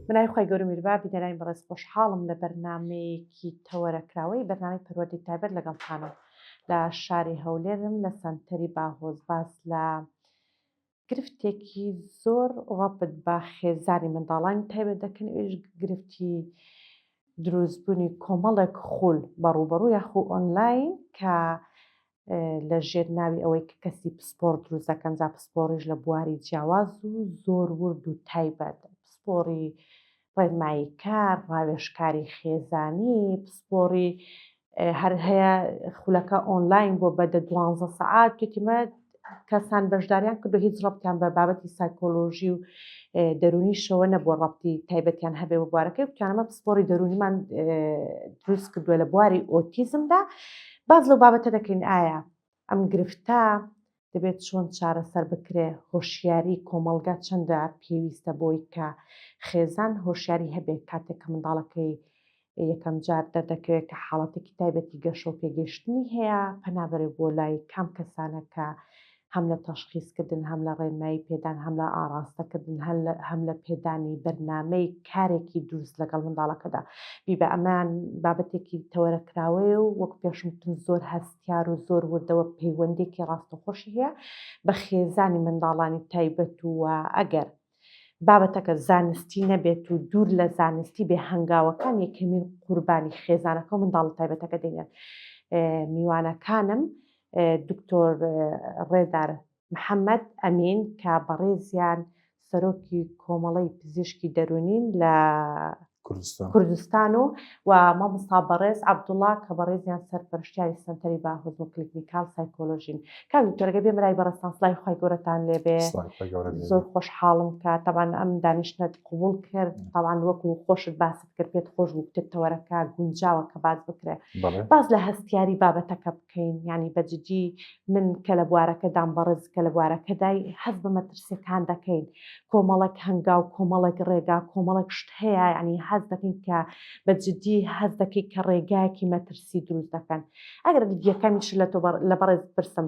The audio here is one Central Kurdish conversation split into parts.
منای خۆی گەورە میربابی دەراین بەڕێز خۆشحاڵم لە بەرنمەیەکی تەوەرەکراوەی بەرنامەی پەروەردەی تایبەت لەگەڵتانە لە شاری هەولێرم لە سەنتەری باهۆز باس لە گرفتێکی زۆر ڕەبت بە خێزانی منداڵانی تایبەت دەکەن ئێش گرفتی دروستبوونی کۆمەڵێک خول بەڕوبەڕوو یاخۆ ئۆنلاین کە لە ژێر ناوی ئەوەی کە کەسی پسپۆر دروست دەکەن جا پسپۆڕیش لە بواری جیاواز و زۆر ورد و تایبەت پسپۆڕی ڕێنمایی کار ڕاوێژکاری خێزانی پسپۆڕی هەر هەیە خولەکە ئۆنلاین بۆ بەدە 12 سەعات توێتیمە کەسان بەشداریان کردو هیچ ڕەبتیان بە بابەتی سایکۆلۆژی و دەرونیشەوە نەبووە ڕەبتی تایبەتیان هەبێ بە بوارەکەی بتوانمە پسپۆڕی دەرونیمان دروست کردووە لە بواری ئۆتیزمدا باز لەو بابەتە دەکەین ئایا ئەم گرفتە دەبێت چۆن چارەسەر بکرێ هۆشیاری کۆمەلگا چەندە پێویستە بۆی کە خێزان هۆشیاری هەبێت کاتێک کە منداڵەکەی یەکەم جار دەردەکەوێت کە حاڵەتێکی تایبەتی گەشە و پێگەشتنی هەیە پەنابەرێ بۆ لای کام کەسانەکە هەم لە تەشخیصکردن هەم لە ڕێنمایی پێدان هەم لە ئاراستەکردن هەم لە پێدانی بەرنامەی کارێکی دروست لەگەڵ منداڵەکەدا بیبە ئەمان بابەتێکی تەوەرەکراوەیە و وەک پێشمتن زۆر هەستیار و زۆر وردەوە پەیوەندێکی ڕاستەخۆشی هەیە بە خێزانی منداڵانی تایبەت وە ئەگەر بابەتەکە زانستی نەبێت و دوور لە زانستی بێ هەنگاوەکان یەکەمین قوربانی خێزانەکە و منداڵ تایبەتەکە دەینێت میوانەکانم دکتۆر ڕێدار محەممەد ئەمین کە بەڕێزیان سەرۆکی کۆمەڵی پزیشکی دەرونین لە کوردستان و مامۆستا بەڕێز عەبدوڵڵا کە بەڕێزیان سەرپەرشتیاری سەنتەری باهۆز و کلینیکال سایکۆلۆژین کاک دکتۆرەگە بێ برای بەڕێستان سڵای خی گەورەتان لێبێ زۆر خۆشحاڵم کە تەبان ئەم دانیشتنت قبول کرد تاوان وەکو خۆشت باست کرد پێت خۆش بوو کتێبتەوەرەکە گونجاوە کە باز بکرێ باز لە هەستیاری بابەتەکە بکەین ینی بەجددی من کە لە بوارەکەدام بەڕێز کە لە بوارەکەدای حەز بە مەترسیەکان دەکەین کۆمەڵک هەنگاو کۆمەڵک ڕێگا کۆمەڵک شت هەیە ینی حەز دەکەین کە بەجددی حەز دەکەی کە ڕێگایەکی مەترسی دروست دەکەن ئەگەر یەکەمیش لە بەڕێز برسم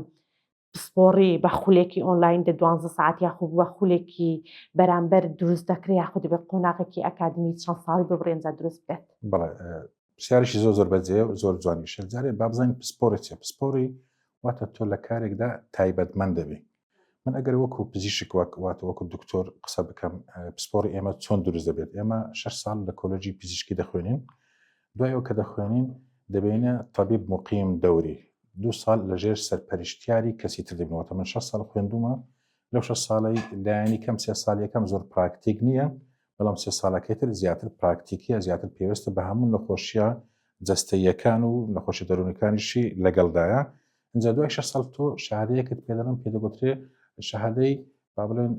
پسپۆڕی بە خولێکی ئۆنلاین دە 12 ساعت یاخود بە خولێکی بەرامبەر دروست دەکرێت یاخود دەبێت قۆناغێکی ئەکادمی چەند ساڵی ببڕێنجا دروست بێت بەڵێ پرسیارێکی زۆر بەجێ و زۆر جوانی شەرجارێ با بزانین پسپۆڕی چیە پسپۆڕی واتە تۆ لە کارێکدا تایبەتمەند دەبی من ئەگەر وەکو پزیشک واتە وەکو دکتۆر قسە بکەم پسپۆڕی ئێمە چۆن دروست دەبێت ئێمە 6 ساڵ لە کۆلۆژی پزیشکی دەخوێنین دوایەوە کە دەخوێنین دەبێنە تەبیب مقیم دەوری 2 ساڵ لەژێر سەرپەرشتیاری کەسی تر دەبنەوەتە من 6 ساڵ خوێندومە لەو 6 ساڵی لایەنی کەم 3 ساڵ یەکەم زۆر پراکتیک نییە بەڵام 3 ساڵەکەی تر زیاتر پراکتیکیە زیاتر پێویستە بە هەموو نەخۆشیە جەستەییەکان و نەخۆشی دەرونەکانیشی لەگەڵدایە اینجا دوای 6 ساڵ تۆ شهادەیەکت پێدەڵم پێدەگوترێ شهادەی با بڵێن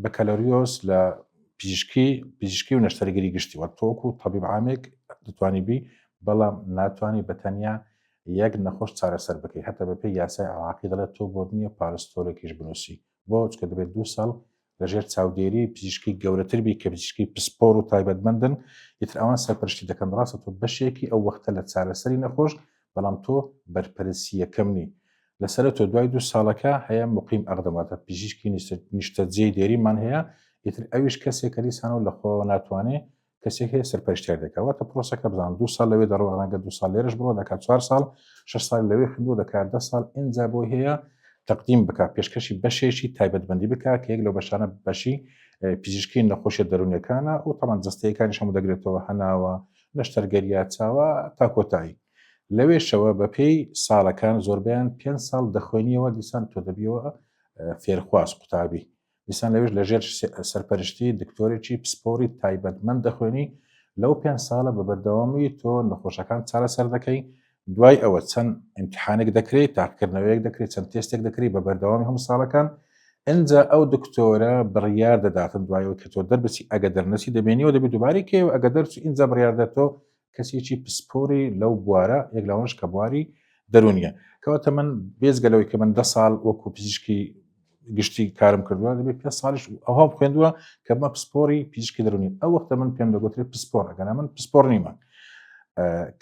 بەکەلۆریۆس لە پزیشکی و نەشتەرگەری گشتی وە تۆکو تەبیب عامێک دەتوانی بی بەڵام ناتوانانی بەتەنیا یەک نەخۆش چارەسەر بکەی هەتا بەپێی یاسای عراقی دەڵێت تۆ بۆ نییە پارستۆرێکیش بنووسی بۆ چکە دەبێت 2 ساڵ لەژێر چاودێری پزیشکی گەورەتر بی کە پزیشکی پسپۆڕ و تایبەتمەندن ئیتر ئەوان سەرپەرشتی دەکەن ڕاستە تۆ بەشێکی ئەو وەختە لە چارەسەری نەخۆش بەڵام تۆ بەرپرسی یەکەم نی لەسەر تۆ دوای 2 ساڵەکە هەیە مقیم ئەقدەماتە پزیشکی نیشتەجێی دێریمان هەیە ئیتر ئەویش کەسێکە دیسانەوە لەخۆ ناتوانێت کەسێک هەیە سەرپەرشتیار دەکەواتە پرۆسەکە بزان 2 ساڵ لەوێ دەڕۆ ڕەنگە 2 ساڵ لێرەش بڕۆ دەکات 4 ساڵ 6 ساڵ لەوێ خوێندووە دەکات 10 ساڵ ئینجا بۆ هەیە تەقدیم بکە پێشکەشی بەشێکی تایبەتبەندی بکە کە یەک لەو بەشانە بەشی پزیشکی نەخۆشیە دەرونیەکانە و تەمان جەستەیەکانیش هەموو دەگرێتەوە هەناوە نەشتەرگەریە چاوە تا کۆتایی لەوێشەوە بەپێی ساڵەکان زۆربیان 5 ساڵ دەخوێنیەوە دیسان تۆ دەبیەوە فێرخواز قوتابی دیسان لەوێش لەژێر سەرپەرشتی دکتۆرێکی پسپۆڕی تایبەتمەند دەخوێنی لەو 5 ساڵە بە بەردەوامی تۆ نەخۆشەکان چارەسەر دەکەی دوای ئەوە چەند ئیمتیحانێک دەکرێت تاقیکردنەوەیەک دەکرێت چەند تێستێک دەکرێت بە بەردەوامی هەموو ساڵەکان ئەنجا ئەو دکتۆرە بڕیار دەداتن دوایەوە کە تۆ دەربچی ئەگە دەرنەسی دەبێنیەوە دەبێت دووبارەی کێوە ئەگە دەرچی ئینجا بڕیار دەتۆ کەسێکی پسپۆری لەو بوارە یەک لاوەش کە بواری دەرونیە کەواتە من بێزگەلەوەی کە من 10 ساڵ وەکو پزیشکی گشتی کارم کردووە دەبێت 5 ساڵیش ئەوها خوێندووە کە بمە پسپۆری پزیشکی دەرونی ئەو وەختە من پێم دەگوترێت پسپۆر ئەگەنا من پسپۆر نیمە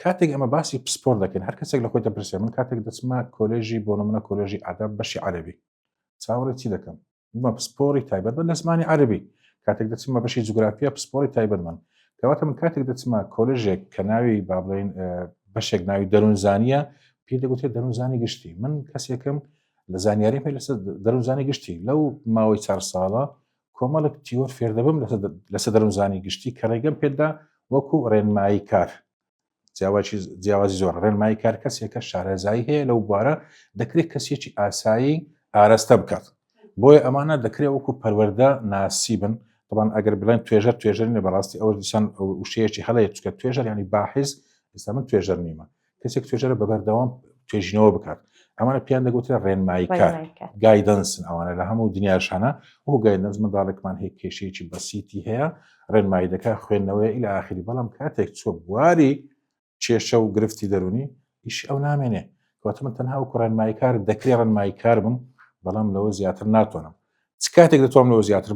کاتێک ئەمە باسی پسپۆر دەکەین هەر کەسێک لە خۆی دەپرسێ من کاتێک دەچمە کۆلێژی بۆ نمونە کۆلێژی ئاداب بەشی عەرەبی چاوەڕێ چی دەکەم بمە پسپۆری تایبەت بە لە زمانی عەرەبی کاتێک دەچمە بەشی جوگرافیا پسپۆری تایبەت من کەواتە من کاتێک دەچمە کۆلژێک کە ناوی با بڵێن بەشێک ناوی دەروونزانیە پێی دەگوتێت دەروونزانی گشتی من کەسێکم لە زانیاری پێ لەسەر دەروونزانی گشتی لەو ماوەی 4 ساڵە کۆمەڵک تیۆر فێر دەبم لەسەر دەروونزانی گشتی کە ڕێگەم پێدا وەکو ڕێنمایی کار جیاوازی زۆر ڕێنمایی کار کەسێکە شارەزایی هەیە لەو بوارە دەکرێت کەسێکی ئاسایی ئاراستە بکات بۆیە ئەمانە دەکرێت وەکو پەروەردە ناسی بن طبعا ئەگەر بڵێن توێژەر نە بەڕاستی ئەوە دیسان وشەیەکی هەڵەیە چکە توێژەر ینی باحث ئێستا من توێژەر نیمە کەسێک توێژەرە بەبەردەوام توێژینەوە بکات ئەمانە پیان دەگوترێت ڕێنمایی کار گایدەنسن ئەوانە لە هەموو دنیاشانە وەکو گایدەنس منداڵێکمان هەیە کێشەیەکی بەسیتی هەیە ڕێنمایی دەکات خوێندنەوەی ئیلا ئاخری بەڵام کاتێک چۆ بواری کێشە و گرفتی دەرونی ئیش ئەو نامێنێ کەواتە من تەنها وەکو ڕێنمایی کار دەکرێت ڕێنمایی کار بم بەڵام لەوە زیاتر ناتوانم چ کاتێک دەتوانم لەوە زیاتر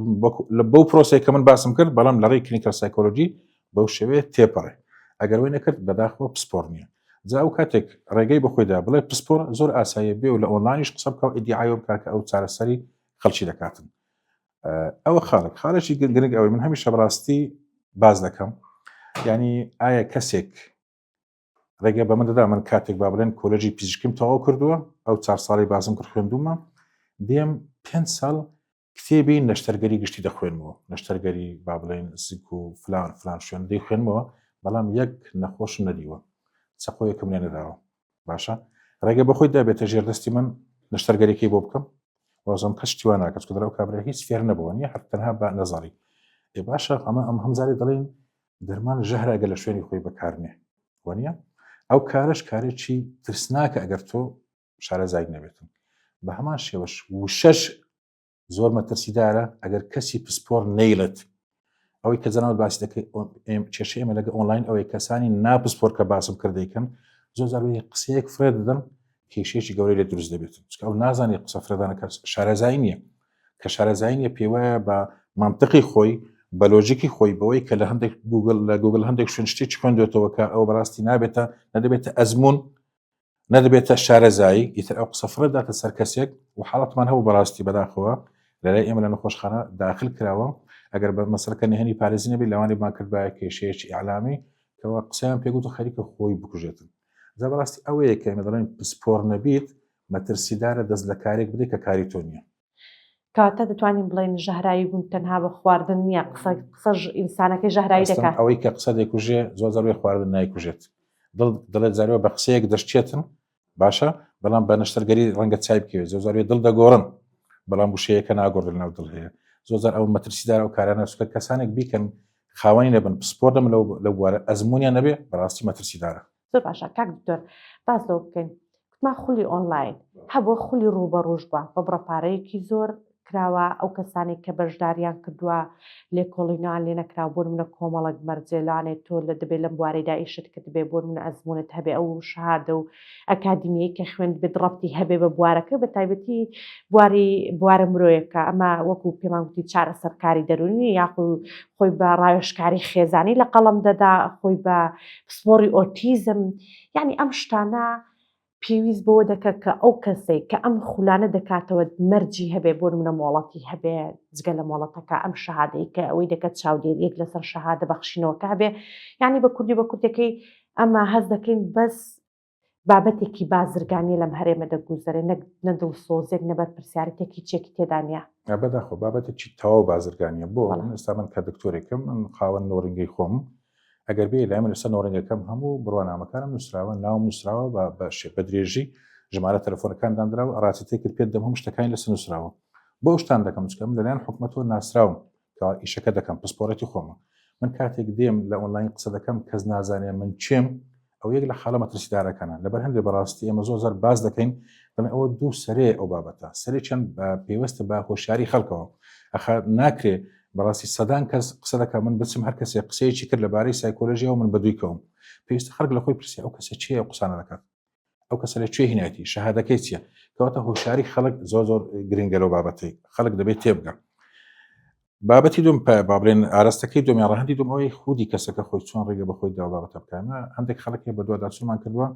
بەو پرۆسەیە کە من باسم کرد بەڵام لە ڕێی کلینیکال سایکۆلۆجی بەو شێوەیە تێپەڕێ ئەگەر وی نەکرد بەداخەوە پسپۆر نییە جا ئەو کاتێک ڕێگەی بەخۆیدا بڵێ پسپۆر زۆر ئاساییە بێ و لە ئۆنلاینیش قسە بکە و ئیدیعایۆ بکات کە ئەو چارەسەری خەڵکی دەکاتن ئەوە خاڵێکی گرنگ ئەوەی من هەمیشە بەڕاستی باز دەکەم ینی ئایا کەسێک ڕێگە بە من دەدا من کاتێک با بڵێن کۆلێجی پزیشکیم تەواو کردووە ئەو 4 ساڵی بازم کرد خوێندومە دێم 5 ساڵ کتێبی نەشتەرگەری گشتی دەخوێنمەوە نەشتەرگەری با بڵێن زیک و فلان شوێن دەیخوێنمەوە بەڵام یەک نەخۆشم نەدیوە چەقۆیەکم لێ نەداوە باشە ڕێگە بەخۆی دابێتە ژێردەستی من نەشتەرگەریەکەی بۆ بکەم وازم کەس شتیوان ناکەس کە دەرەو کابرا هیچ فێر نەبووە نیە هەر تەنها بە نەزاری باشە ئەمە هەمزاری دەڵێن دەرمان ژەهراگە لە شوێنی خۆی بەکارنێ وانە ئەو کارش کارێکی ترسناکە ئەگەر تۆ شارەزای نەبێتن بە هەمان شێوەش وشەش زۆر مەترسیدارە ئەگەر کەسی پسپۆر نەیڵێت ئەوەی کە جەناوت باسی دەکەی کێشە ئێمە لەگە ئۆنلاین ئەوەی کەسانی ناپسپۆر کە باسم کردەکەن زۆر زاروی قسەیەک فرێ دەدەن کێشەیەکی گەورەی لێ دروست دەبێتن چکە ئەو نازانی قسە فرێدانە کەس شارەزایی نییە کە شارەزایی نیە پێوایە بە مانتقی خۆی بە لۆژیکی خۆی بەوەی کە لە هەندێک گوگل هەندێک شوێن شتێکی خوێندوێتەوە کە ئەو بەڕاستی نابێتە نەدەبێتە ئەزمون نەدەبێتە شارەزایی ئیتر ئەو قسە فرێداتە سەر کەسێک و حاڵەتمان هەبوو بەڕاستی بەداخەوە لەلای ئێمە لە نەخۆشخانە داخل کراوە ئەگەر بە مەسەلەکە نهێنی پارێزی نەبێت لەوانی مان کرد بە کێشەیەکی ئیعلامی کەەوە قسەیان پێگوت و خەریکە خۆی بکوژێتن جا بەڕاستی ئەوەیە کە ئێمە دەڵێن پسپۆر نەبیت مەترسیدارە دەست لە کارێک بدەیت کە کاری تۆ نییە کاتە دەتوانین بڵێن ژەهرایی بوون تەنها بە خواردن نییە قسە ئینسانەکەی ژەهرایی دەکات ئەوەی کە قسە دەیکوژێ زۆر زەروی خواردن نایکوژێت دڵێت زارەوە بە قسەیەک دەشتێتن باشە بەڵام بە نەشتەرگەری ڕەنگە چای بکەوێت زۆر زاروی دڵ دەگۆڕن بەڵام وشەیەکە ناگۆڕن ناو دڵ هەیە زۆر ئەو مەترسیدار و کارانە سوکە کەسانێک بیکەن خاوەنی نەبن پسپۆر دەم لەو بوارە ئەزمونیان نەبێ بەڕاستی مەترسیدارە زۆر باشە کاک دکتۆر باز لەوە بکەین ما خولی ئۆنلاین هەبوو خولی ڕوبەڕۆژ بووە بە بڕەپارەیەکی زۆر کراوە ئەو کەسانی کە بەشداریان کردووە لێکۆڵینیان لێ نەکراوە بۆ منە کۆمەڵک مەرجێلانێت تۆ لە دەبێت لەم بوارەیدا ئیشت کە دەبێت بۆ منە ئەزمونت هەبێ ئەو شادە و ئەکادمیەی کە خوێند بێت ڕەبتی هەبێ بە بوارەکە بە تایبەتی بوارە مرۆیەکە ئەمە وەکو پێمان گوتی چارە سەرکاری دەرونی یاخو خۆی بە ڕایۆشکاری خێزانی لە قەڵم دەدا خۆی بە پسپۆری ئۆتیزم یعنی ئەم شتانە پێویست بۆ دەکات کە ئەو کەسێک کە ئەم خولانە دەکاتەوە مەرجی هەبێ بۆ منە مۆڵەتی هەبێ جگە لە مۆڵەتەکە ئەم شەهادەی کە ئەوەی دەکات چاودێریەک لەسەر شەهادە بەخشینەوەکە هەبێ یعنی بە کوردەکەی ئەمە هەز دەکەین بەس بابەتێکی بازرگانی لەم هەرێمە دەگوزارێ نەدڵ سۆزێک نەبەر پرسیارەتێکی چێکی تێدانە بەداخۆ بابەتێکی تەواو بازرگانیە بۆ ئێستا من کە دکتۆرێکم من خاوەن نۆڕنگەی خۆم ئەگەر بێ لای من لەسەر نۆڕنگەکەم هەموو بڕوانامەکانم نووسراوە ناوم نووسراوە بە درێژی ژمارە تەلەفۆنەکان دانراوە ڕاستیەتی کرد پێت دەم هەموو شتەکانی لەسەر نووسراوە بۆ شتان دەکەم چکەم لەلایەن حکومەتەوە ناسراوم کە ئیشەکە دەکەم پسپۆرەتی خۆمە من کاتێک دێم لە ئۆنلاین قسە دەکەم کەس نازانێ من چێم ئەو یەک لە خاڵە مەترسیدارەکانە لەبەر هەندێک بەڕاستی ئێمە زۆر باز دەکەین دەڵێن ئەوە دوو سەرێ ئەو بابەتە سەرێکیان پێوەستە بە هۆشیاری خەڵکەوە ئەخە ناکرێ بەڕاستی سەدان کەس قسە دەکە من بچم هەر کەسێک قسەیەکی کرد لەبارەی سایکۆلۆژیەوە من بەدوویکەوم پێویستە خەڵک لە خۆی پرسیە ئەو کەسە چییە ئەو قسانە دەکات ئەو کەسە لەکوێ هینایەتی شەهادەکەی چییە کەواتە هۆشیاری خەڵک زۆر گرنگە لەو بابەتەی خەڵک دەبێت تێبگە بابەتی دوم با بڵێن ئاراستەکەی دومیان ڕەهەندی دوم ئەوەی خودی کەسەکە خۆی چۆن ڕێگە بەخۆی دا بابەتە بکەمە هەندێک خەڵکی بە دوواداچوومان کردووە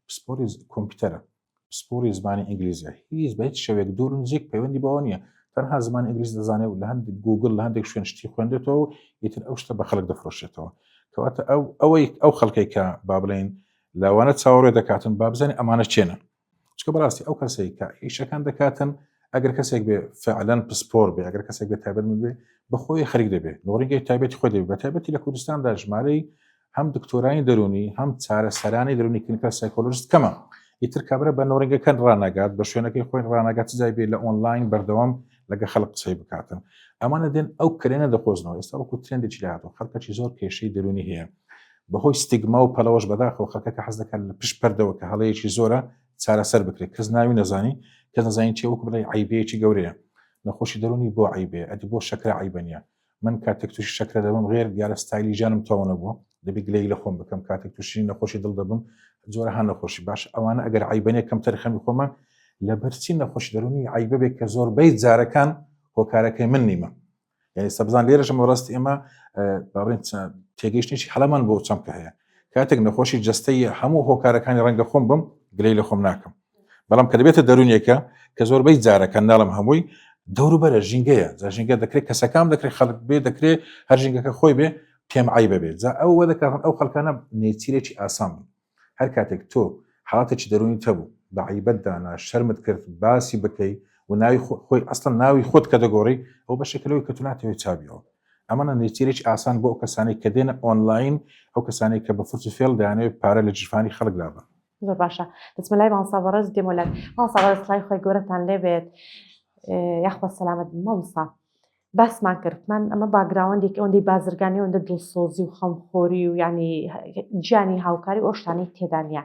پسپۆری کۆمپیوتەرە پسپۆری زمانی ئینگلیزیە هیچ بە هیچ شەوێک دوور و نزیک پەیوەندی بەوە نییە تەنها زمانی ئینگلیزی دەزانێت و لە هەندێک گوگل لە هەندێک شوێن شتی خوێندێتەوە ئیتر ئەو شتە بە خەڵک دەفرۆشێتەوە کەواتە ئەو خەڵکەی کە با بڵێن لاوانە چاوەڕێ دەکاتن با بزانێ ئەمانە چێنە چکە بەڕاستی ئەو کەسێک کە ئیشەکان دەکاتن ئەگەر کەسێک بێ فعلەن پسپۆر بێ ئەگەر کەسێک بێ تایبەت من بێ بەخۆی خەریک دەبێت نۆڕینگەی تایبەتی خۆی دەبێت بە تایبەتی لە کوردستاندا ژمارەی هەم دکتۆرانی دەرونی هەم چارەسەرانی دەرونی کلینیکال سایکۆلۆژیست کەمە ئیتر کابرا بە نۆڕینگەکان ڕانەگات بە شوێنەکەی خۆی ڕانەگات جای بێت لە ئۆنلاین بەردەوام لەگە خەڵک قسەی بکاتن ئەمانە دێن ئەو کرێنە دەخۆزنەوە ئێستا وەکو ترێندێکی لاتەوە خەڵکەکی زۆر کێشەی دەرونی هەیە بەهۆی ستیگما و پەلەوەش بەداخەوە خەڵکەکە حەز دەکات لە پشت پەردەوە کە هەڵەیەکی زۆرە چارەسەر بکرێت کەس ناوی نەزانی کەس نەزانین چی وەکو بڵێ عیبەیەکی گەورەیە نەخۆشی دەرونی بۆ عیبێ ئەدی بۆ شەکرە عیبە نیە من کاتێک تووشی شەکرە دەبم غێر دیارە ستایلی ژانم تەواو نەبووە دەبی گلەی لە خۆم بکەم کاتێک تووشی نەخۆشی دڵ دەبم جۆرە هەن نەخۆشی باش ئەوانە ئەگەر عیبەنێ کەم تەرخەمی خۆمە لە بەرچی نەخۆشی دەرونی عیبە بێت کە زۆربەی جارەکان هۆکارەکەی من نیمە یعنی سەبزان لێرەشم ڕاستی ئێمە باڵێن تێگەیشتێکی هەڵەمان بۆ چەمکە هەیە کاتێک نەخۆشی جەستەی هەموو هۆکارەکانی ڕەنگە خۆم بم گلەی لە خۆم ناکەم بەڵام کە دەبێتە دەرونیەکە کە زۆربەی جارەکان ناڵم هەمووی دەوروبەرە ژینگەیە جا ژینگە دەکرێت کەسەکان دەکرێت خەڵک بێ دەکرێت هەر ژینگەکە خۆی بێ پێم عیبە بێت جا ئەوە دەکاتن ئەو خەڵکانە نێچیرێکی ئاسان بن هەر کاتێک تۆ حاڵاتێکی دەرونی تەبوو بە عیبەت دانا شەرمت کرد باسی بکەی و ناوی خۆی ئەسڵەن ناوی خۆت کە دەگۆڕی ئەو بەشێکەوەی کە تو ناتەوێت چابیەوە ئەمانە نێچیرێکی ئاسان بۆ ئەو کەسانی کە دێنە ئۆنلاین ئەو کەسانی کە بە فرچ و فێڵ دەیانەوێت پارە لە جیرفانی خەڵک لابن زۆر باشە دەچمە لای مامۆستا بەڕێز دێمەلەک مامۆستا بەڕێز سڵای خۆی گەورەتان لێبێت یاخوە سەلامەت مامۆستا باسمان کردمان ئەمە باگراوەندێک ئەوەندەی بازرگانی ئەوەندە دڵسۆزی و خەمخۆری و ینی گیانی هاوکاری ئەو شتانەی تێدا نیە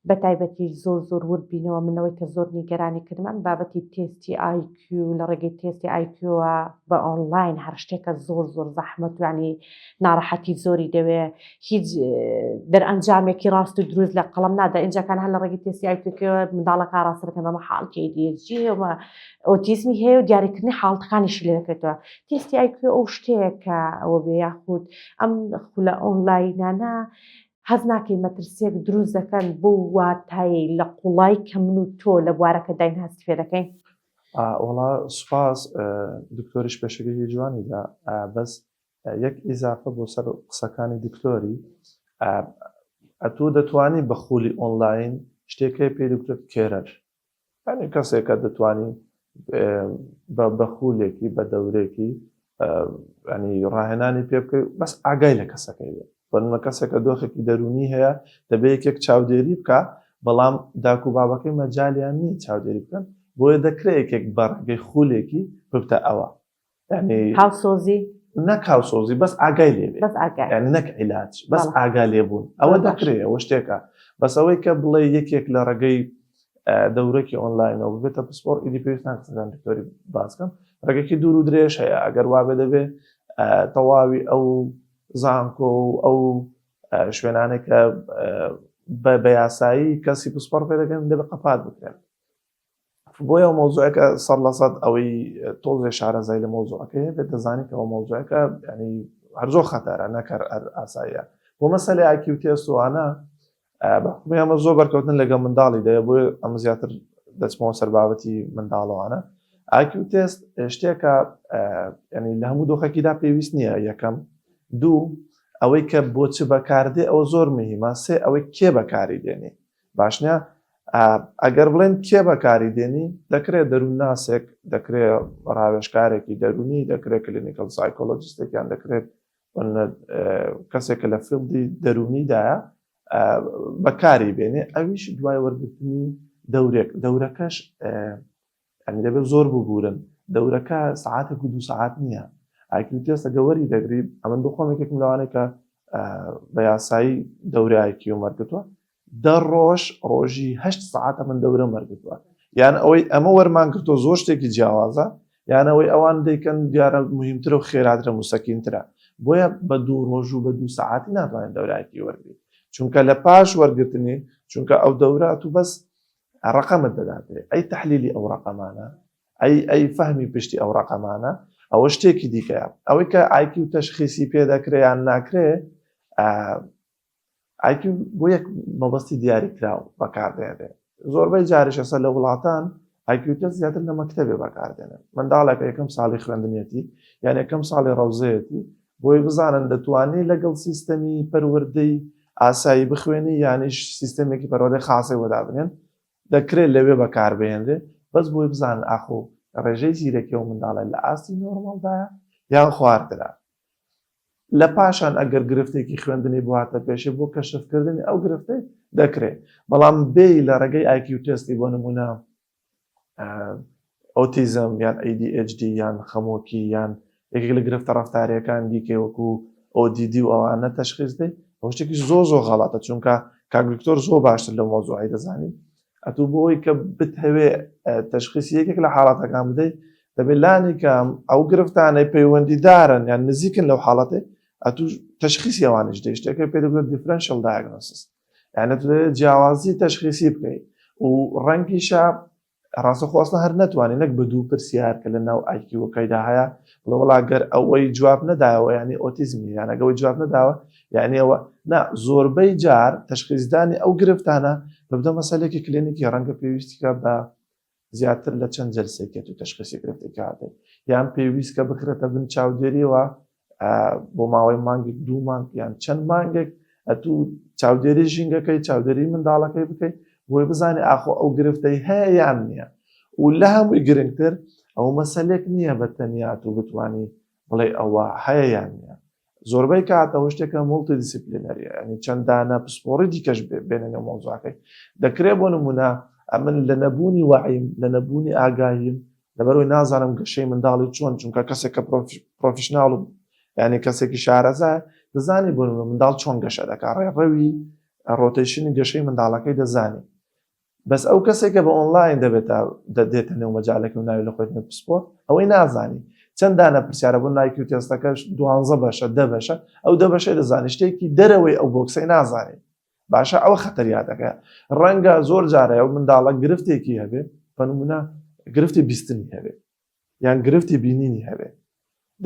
بە تایبەتی زۆر ورد بینەوە منەوەی کە زۆر نیگەرانی کردمان بابەتی تێستی IQ لە ڕێگەی تێستی IQوە بە ئۆنلاین هەر شتێکە زۆر زەحمەت و ینی ناڕەحەتی زۆری دەوێ هیچ دەرئەنجامێکی ڕاست و دروست لە قەڵەم نادا اینجاکان هەر لە ڕێگەی تێستی IQکەوە منداڵەکە ڕاستەکەن بەمە حاڵکی ADHD ئەومە ئۆتیزمی هەیە و دیاریکردنی حاڵتەکانیشی لێ دەکرێتەوە تێستی IQ ئەو شتەیە کە ئەوە بێ یاخود ئەم لە ئۆنلاینانە هەز ناکەی مەترسیەک دروست دەکەن بۆ واتایی لە قوڵای کە من و تۆ لە بوارەکە داین هەستی پێ دەکەین وڵا سوپاس دکتۆریش پێشەکەی جوانیدا بەس یەک ئیزافە بۆ سەر قسەکانی دکتۆری ئەتۆ دەتوانی بە خولی ئۆنلاین شتێکی پێ دکتۆر کێرەر یعنی کەسێکە دەتوانی بە خولێکی بە دەورێکی ینی ڕاهێنانی پێ بکەی بەس ئاگای لە کەسەکەی بێت بەنمە کەسێکە دۆخێکی دەرونی هەیە دەبێت یەکێک چاودێری بکە بەڵام داکو بابەکەی مەجالیان نی چاودێری بکەن بۆیە دەکرێت یەکێک بەڕگەی خولێکی ببتە ئەوە ینی هاوسۆزی نەک هاوسۆزی بەس ئاگای لێبێت ینی نەک عیلاج بەس ئاگا لێبوون ئەوە دەکرێت ئەوە شتێکە بەس ئەوەی کە بڵێ یەکێک لە ڕێگەی دەورێکی ئۆنلاینەوە ببێتە پسپۆر ئیدی پێویستان قسەکان دکتۆری باسکەم ڕێگەکی دوور و درێژ هەیە ئەگەر وابێ دەبێت تەواوی ئەو زانکۆ و ئەو شوێنانێکە بە یاسایی کەسی پسپۆر پێ دەکەن دەبێت قەپات بکرێن بۆیە ئەو مۆزوعەکە 100% ئەوەی تۆزێ شارەزای لە مۆزوعەکەی بێت دەزانێت کە ئەو مۆزوعەکە ینی هەرزۆ خەتەرە نەکەر ئاساییە بۆ مەسەلەی IQ تێستوانە ئەمە زۆر بەرکەوتن لەگە منداڵی دەیە بۆی ئەمە زیاتر دەچمەوە سەر بابەتی منداڵەوانە IQ تێست شتێکە ینی لە هەموو دۆخێکیدا پێویست نییە یەکەم دوو ئەوەی کە بۆچی بەکاردێ ئەوە زۆر مهمە سێ ئەوەی کێ بەکاری دێنی باشنە ئەگەر بڵێن کێ بەکاری دێنی دەکرێت دەروون ناسێک دەکرێت ڕاوێژکارێکی دەرونی دەکرێت کلینیکال سایکۆلۆجیستێکیان دەکرێت کەسێکە لە فیڵدی دەرونیدایە بەکاری بێنێ ئەویش دوای وەرگرتنی دەورەکەش ئەنی دەبێت زۆر ببورن دەورەکە سعاتێک و 2 سعات نییە IQ تێست ئەگەوەری دەگریب ئەمن بخۆم یەکێکم لەوانەیە کە بە یاسایی دەورە IQ وەرگتووە 10 ڕۆژ ڕۆژی 8 سعاتە من دەورە وەرگتووە یان ئەوەی ئەمە وەرمان کردۆ زۆر شتێکی جیاوازە یانەوەی ئەوان دەیکەن دیارە مهمترە و خێراترە موسەکینترە بۆیە بە 2 ڕۆژ و بە 2 سعاتی ناتوانێت دەورە IQ وەرگیت چونکە لە پاش وەرگرتنی چونکە ئەو دەورات و بەس ڕقەمت دەداتێ ئەی تەحلیلی ئەو ڕقەمانە ئەی فەهمی پشتی ئەو ڕقەمانە ئەوە شتێکی دیکەیە ئەوەی کە IQ تەشخیصی پێ دەکرێت یان ناکرێت IQ بۆ یەک مەبەستی دیاریکراو بەکاردێنێت زۆربەی جاریشەسە لە وڵاتان IQ تەست زیاتر لە مەکتەبێ بەکاردێنن منداڵێک یەکەم ساڵی خوێندنیەتی یان یەکەم ساڵی ڕەوزەیەتی بۆی بزانن دەتوانێت لەگەڵ سیستەمی پەروەردەی ئاسایی بخوێنی یانیش سیستەمێکی پەروەردەی خاصی وەدا بنێن دەکرێت لەوێ بەکاربێنرێ بەس بۆی بزانن ئاخۆ ڕێژەی زیرەکی و منداڵە لە ئاستی نۆرماڵدایە یان خواردرا لە پاشان ئەگەر گرفتێکی خوێندنی بواتە پێشێ بۆ کەشفکردنی ئەو گرفتەی دەکرێت بەڵام بێ لە ڕێگەی IQ تەستی بۆ نمونە ئۆتیزم یان ADHD یان خەمۆکی یان یەکێک لە گرفتە ڕەفتاریەکان دیکە وەکو ODD و ئەوانە تەشخیص دەی ئەو شتێکی زۆر غەڵاتە چونکە کاگدکتۆر زۆر باشتر لە مۆزوعی دەزانی ئەتوو بۆی کە بتهەوێ تەشخیصی یەکێک لە حاڵاتەکان بدەیت دەبێت لانی کە ئەو گرفتانەی پەیوەندیدارن یان نزیکن لەو حاڵەتێ ئەتوو تەشخیصی ئەوانش دەی شتێکە پێ دەبێت دیفرەنشەل دایگنۆسیس یانە جیاوازی تەشخیصی بکەیت و ڕەنگیشە ڕاستەخواستە هەر نەتوانێت نەک بە دوو پرسیار کە لە ناو IQ-وەکەیدا هەیە بڵێ وەڵا گەر ئەوەی جواب نەداوە ینی ئۆتیزمی یانەگەوەی جواب نەداوە یعنی ئەوە زۆربەی جار تەشخیصدانی ئەو گرفتانە بەبدە مەسەلێکی کلینیکی ڕەنگە پێویستیکە بە زیاتر لە چەند جەلسەیەکێت و تەشخیصی گرفتی کاتێک یان پێویست کە بکرێتە بن چاودێریەوە بۆ ماوەی مانگێک دوو مانگ یان چەند مانگێک ئەتوو چاودێری ژینگەکەی چاودێری منداڵەکەی بکەیت بۆی بزانێ ئاخۆ ئەو گرفتەی هەیە یان نییە و لە هەمووی گرنگتر ئەو مەسەلێک نییە بە تەنیات و بتوانی بڵێ ئەوە هەیە یان نییە زۆربەی کاتەوە شتێکە مڵتی دیسیپلینەریە ینی چەندانە پسپۆڕی دیکەش بێنێنە مۆزوعەکەی دەکرێت بۆ نمونە ئەمن لە نەبوونی وعیم لە نەبوونی ئاگاهیم لەبەرەوەی نازانم گەشەی منداڵی چۆن چونکە کەسێکە پرۆفیشناڵ و ینی کەسێکی شارەزای دەزانی بۆ منداڵ چۆن گەشە دەکات ڕێڕەوی ڕۆتیشنی گەشەی منداڵەکەی دەزانی بەس ئەو کەسێکە بە ئۆنلاین دەدێتە نێو مەجالێکی و ناوی لە خۆی پسپۆرت ئەوەی نازانی چەندانە پرسیارە بۆ IQ تێستەکەش 12 بەشە 10 بەشە ئەو 10 بەشەی دەزانی شتێکی دەرەوەی ئەو بۆکسەی نازانی باشە ئەوە خەتەریاتەکە ڕەنگە زۆر جارە ئەو منداڵە گرفتێکی هەبێت بە نمونە گرفتی بیستنی هەبێت یان گرفتی بینینی هەبێت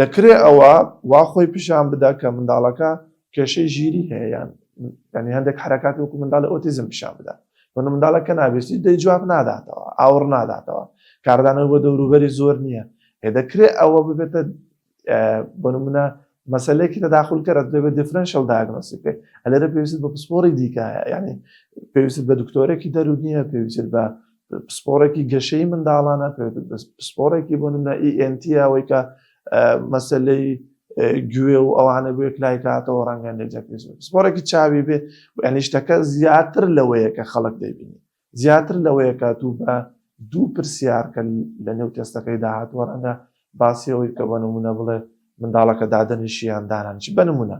دەکرێت ئەوە وا خۆی پیشان بدا کە منداڵەکە کێشەی ژیری هەیە یان ینی هەندێک حرەکاتی وەکو منداڵی ئۆتیزم پیشان بدا بۆ منداڵەکە نابێتی دەی جواب ناداتەوە ئاور ناداتەوە کاردانەوە بۆ دەوروبەری زۆر نییە دەکرێت ئەوە ببێتە بۆ نمونە مەسەلێکی تەداخولکەرە دەبێت دیفرەنشەل دایگنۆسی بکەیت لەرە پێویست بە پسپۆڕی دیکە ینی پێویست بە دکتۆرێکی دەرو نییە پێویست بە پسپۆڕێکی گەشەی منداڵانە پسپۆڕێکی بۆ نمونە ENT ئەوەی کە مەسەلەی گوێ و ئەوانە بۆ یەکلای کاتەوە ڕەنگەن لێجا پێویست پسپۆڕێکی چاوی بێ ینی شتەکە زیاتر لەوەیە کە خەڵک دەیبینی زیاتر لەوەیە کاتوو بە دوو پرسیار کە لە نێو تێستەکەی داهاتوە ڕەنگە باسیەوەی کە بە نمونە بڵێ منداڵەکە دادەنیشیان دانانشی بە نمونە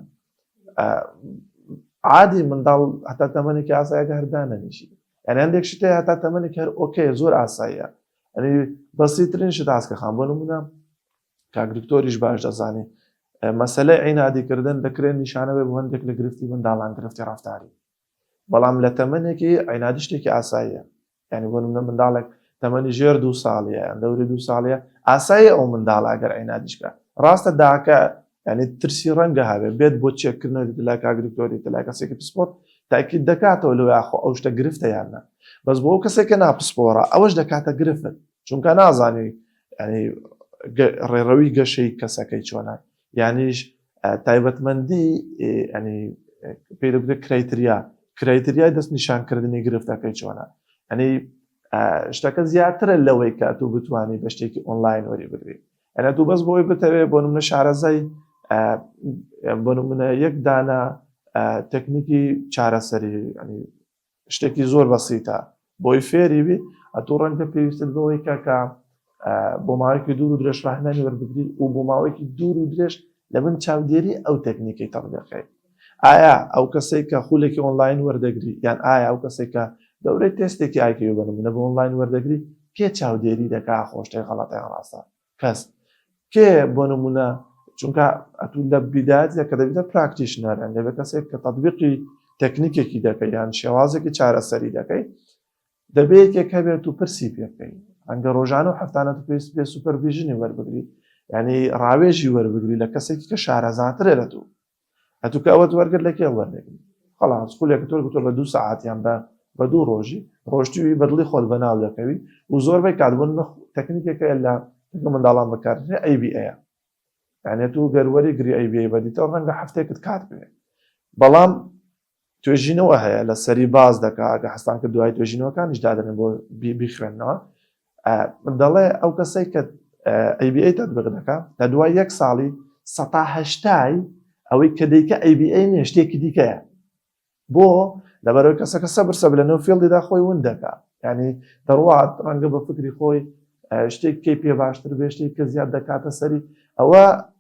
عادی منداڵ هەتا تەمەنێکی ئاساییەکە هەردانەنیشی یعنی هەندێک شتەیە هەتا تەمەنێک هەر ئۆکێ زۆر ئاساییە ئەنی بەسیترین شت ئاسکە خان بۆ نمونە کاگدکتۆریش باش دەزانێت مەسەلەی عینادیکردن دەکرێت نیشانەوێ بۆ هەندێک لە گرفتی منداڵان گرفتی ڕەفتاری بەڵام لە تەمەنێکی عینادی شتێکی ئاساییە ینی بۆ نمونە منداڵێک تەمەنی ژێر 2 ساڵیە یان دەوری 2 ساڵیە ئاساییە ئەو منداڵ ئەگەر عینادیشکە ڕاستە داکە ینی ترسی ڕەنگە هەبێت بێت بۆ چێککردنەوەی لای کاگدکتۆری لای کەسێکی پسپۆرت تاکید دەکاتەوە لەوەی ئاخۆ ئەو شتە گرفتە یاننا بەس بۆ ئەو کەسێکە ناپسپۆڕە ئەوەش دەکاتە گرفت چونکە نازانی ینی ڕێڕەوی گەشەی کەسەکەی چۆنە یانیش تایبەتمەندی ینی پێ دەبێت کرایتریای دەست نیشانکردنی گرفتەکەی چۆنە ینی شتەکە زیاترە لەوەی کە تو بتوانانی بە شتێکی ئۆنلاین وەری بگری ئەنە تو بەس بۆی بتەوێت بۆ نمونە شارەزای بۆ نمونە یەک دانە تەکنیکی چارەسەری شتێکی زۆر بەسیتە بۆی فێری بی ئەتوو ڕەنگە پێویستت بەوەی کە بۆ ماوەیەکی دوور و درێژ ڕاهێنانی وەربگری و بۆ ماوەیەکی دوور و درێژ لە من چاودێری ئەو تەکنیکی تەطبیقەکەی ئایا ئەو کەسێک کە خولێکی ئۆنلاین وەردەگری یان ئایا ئەو کەسێک کە دەورەی تێستێکی IQ بە نمونە بە ئۆنلاین وەردەگری کێ چاودێری دەکا خۆشتەی غەڵەتیان ڕاستە کەس کێ بۆ نمونە چونکە ئەتوو لە بیدایەتە کە دەبێتە پراکتیشنەرە دەبێت کەسێک کە تەطبیقی تەکنیکێکی دەکەی یان شێوازێکی چارەسەری دەکەی دەبێت یەکێک هەبێت و پرسی پێ بکەی ئەنگە ڕۆژانە و هەفتانە پێویست بێ سوپەرڤیژنی وەربگری ینی ڕاوێژی وەربگری لە کەسێکی کە شارەزاترێ لە تو کە ئەوەت وەرگرت لە کێ وەردەگری خەڵاس خولێک تۆ بە 2 ساعاتیان بە بە 2 ڕۆژی ڕۆژتیوی بەدڵی خۆت بەناو دەکەوی و زۆربەی کاتبوون تەکنیکێکە لە منداڵان بەکارێنێ ABA یعنی تو گەروەری گری ABA بەدیتەوە ڕەنگە هەفتێکت کات بێ بەڵام توێژینەوە هەیە لە سەری باز دەکا ئەگە حەستان کرد دوای توێژینەوەکانیش دادەنێن بۆ بیخوێنەوە دەڵێ ئەو کەسەی کە ABA تەطبیق دەکات لە دوای 1 ساڵی 180 ئەوەی کە دەیکە ABA نیە شتێکی دیکەیە بۆ لەبەرەوەی کەسەکە سەبر لە نێو فیڵدیدا خۆی ون دەکات یعنی دەڕوات ڕەنگە بە فکری خۆی شتێک کەی پێ باشتر بێ شتێک کە زیاد دەکاتە سەری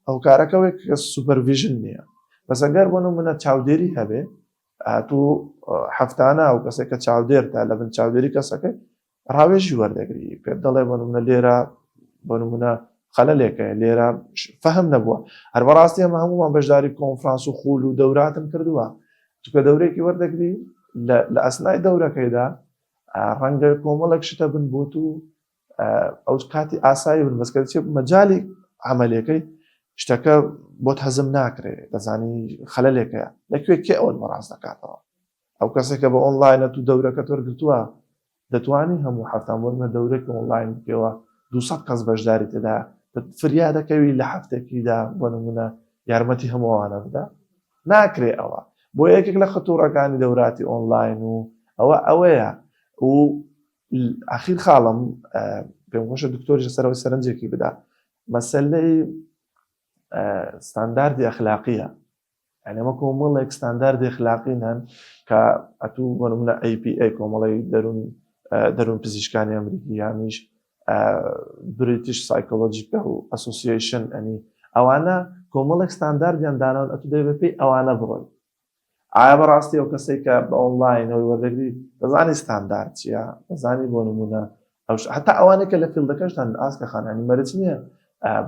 ئەو کارەکەوێک کە سوپەرڤیژن نییە بەس ئەگەر بۆ نمونە چاودێری هەبێ تو هەفتانە ئەو کەسێک کە چاودێر تا لە بن چاودێری کەسەکەی ڕاوێژی وەردەگری پێ دەڵێ بۆ نمونە لێرە بۆ نمونە خەلەلێکە لێرە فەهم نەبووە هەر بەڕاستی ئەمە هەمومان بەشداری کۆنفرانس و خول و دەوراتم کردووە چونکە دەورێکی وەردەگری لە ئەسنای دەورەکەیدا ڕەنگە کۆمەڵێک شتە بن بۆ تو ئەو کاتی ئاسایی بن بەسکە چێ مەجای عملەکەی شتەکە بۆت هەزم ناکرێت دەزانی خەلەلێکەیە لەکوێ کێ ئەوەت بەڕاست دەکاتەوە ئەو کەسێکە بە ئۆنلاینە تو دەورەکەت وەرگرتووە دەتوانی هەموو هەفتان وەرمە دەورێک ئۆنلاین بکەوە 200 کەس بەشداری تێدا فریا دەکەوی لە هەفتێکیدا بۆ نمونە یارمەتی هەمووانە بدا ناکرێ ئەوە بۆ یەکێک لە خەتوڕەکانی دەوراتی ئۆنلاین و ئەوەیە و ئاخیر خاڵم پێم خۆشە دکتۆریش سەرەوەی سەرنجێکی بدا مەسەلەی ستانداردی ئەخلاقیە یعنی ئەمە کۆمەڵێک ستانداردی ئەخلاقین هەن کە ئەتوو بۆ نمونە APA کۆمەڵی دەروون پزیشکانی ئەمریکی یانیش بریتیش سایکۆلۆجیکال ئەسۆسییشن ئەنی ئەوانە کۆمەڵێک ستانداردیان داناون ئەتوو دەبێت پێی ئەوانە بڕۆی ئایا بەڕاستی ئەو کەسێک کە بە ئۆنلاینەوەی وەردەگری دەزانی ستاندارد چییە دەزانی بۆ نمونە هەتا ئەوانێک کە لە فیلدەکەشتان ئاسکە خانانی مەرج نییە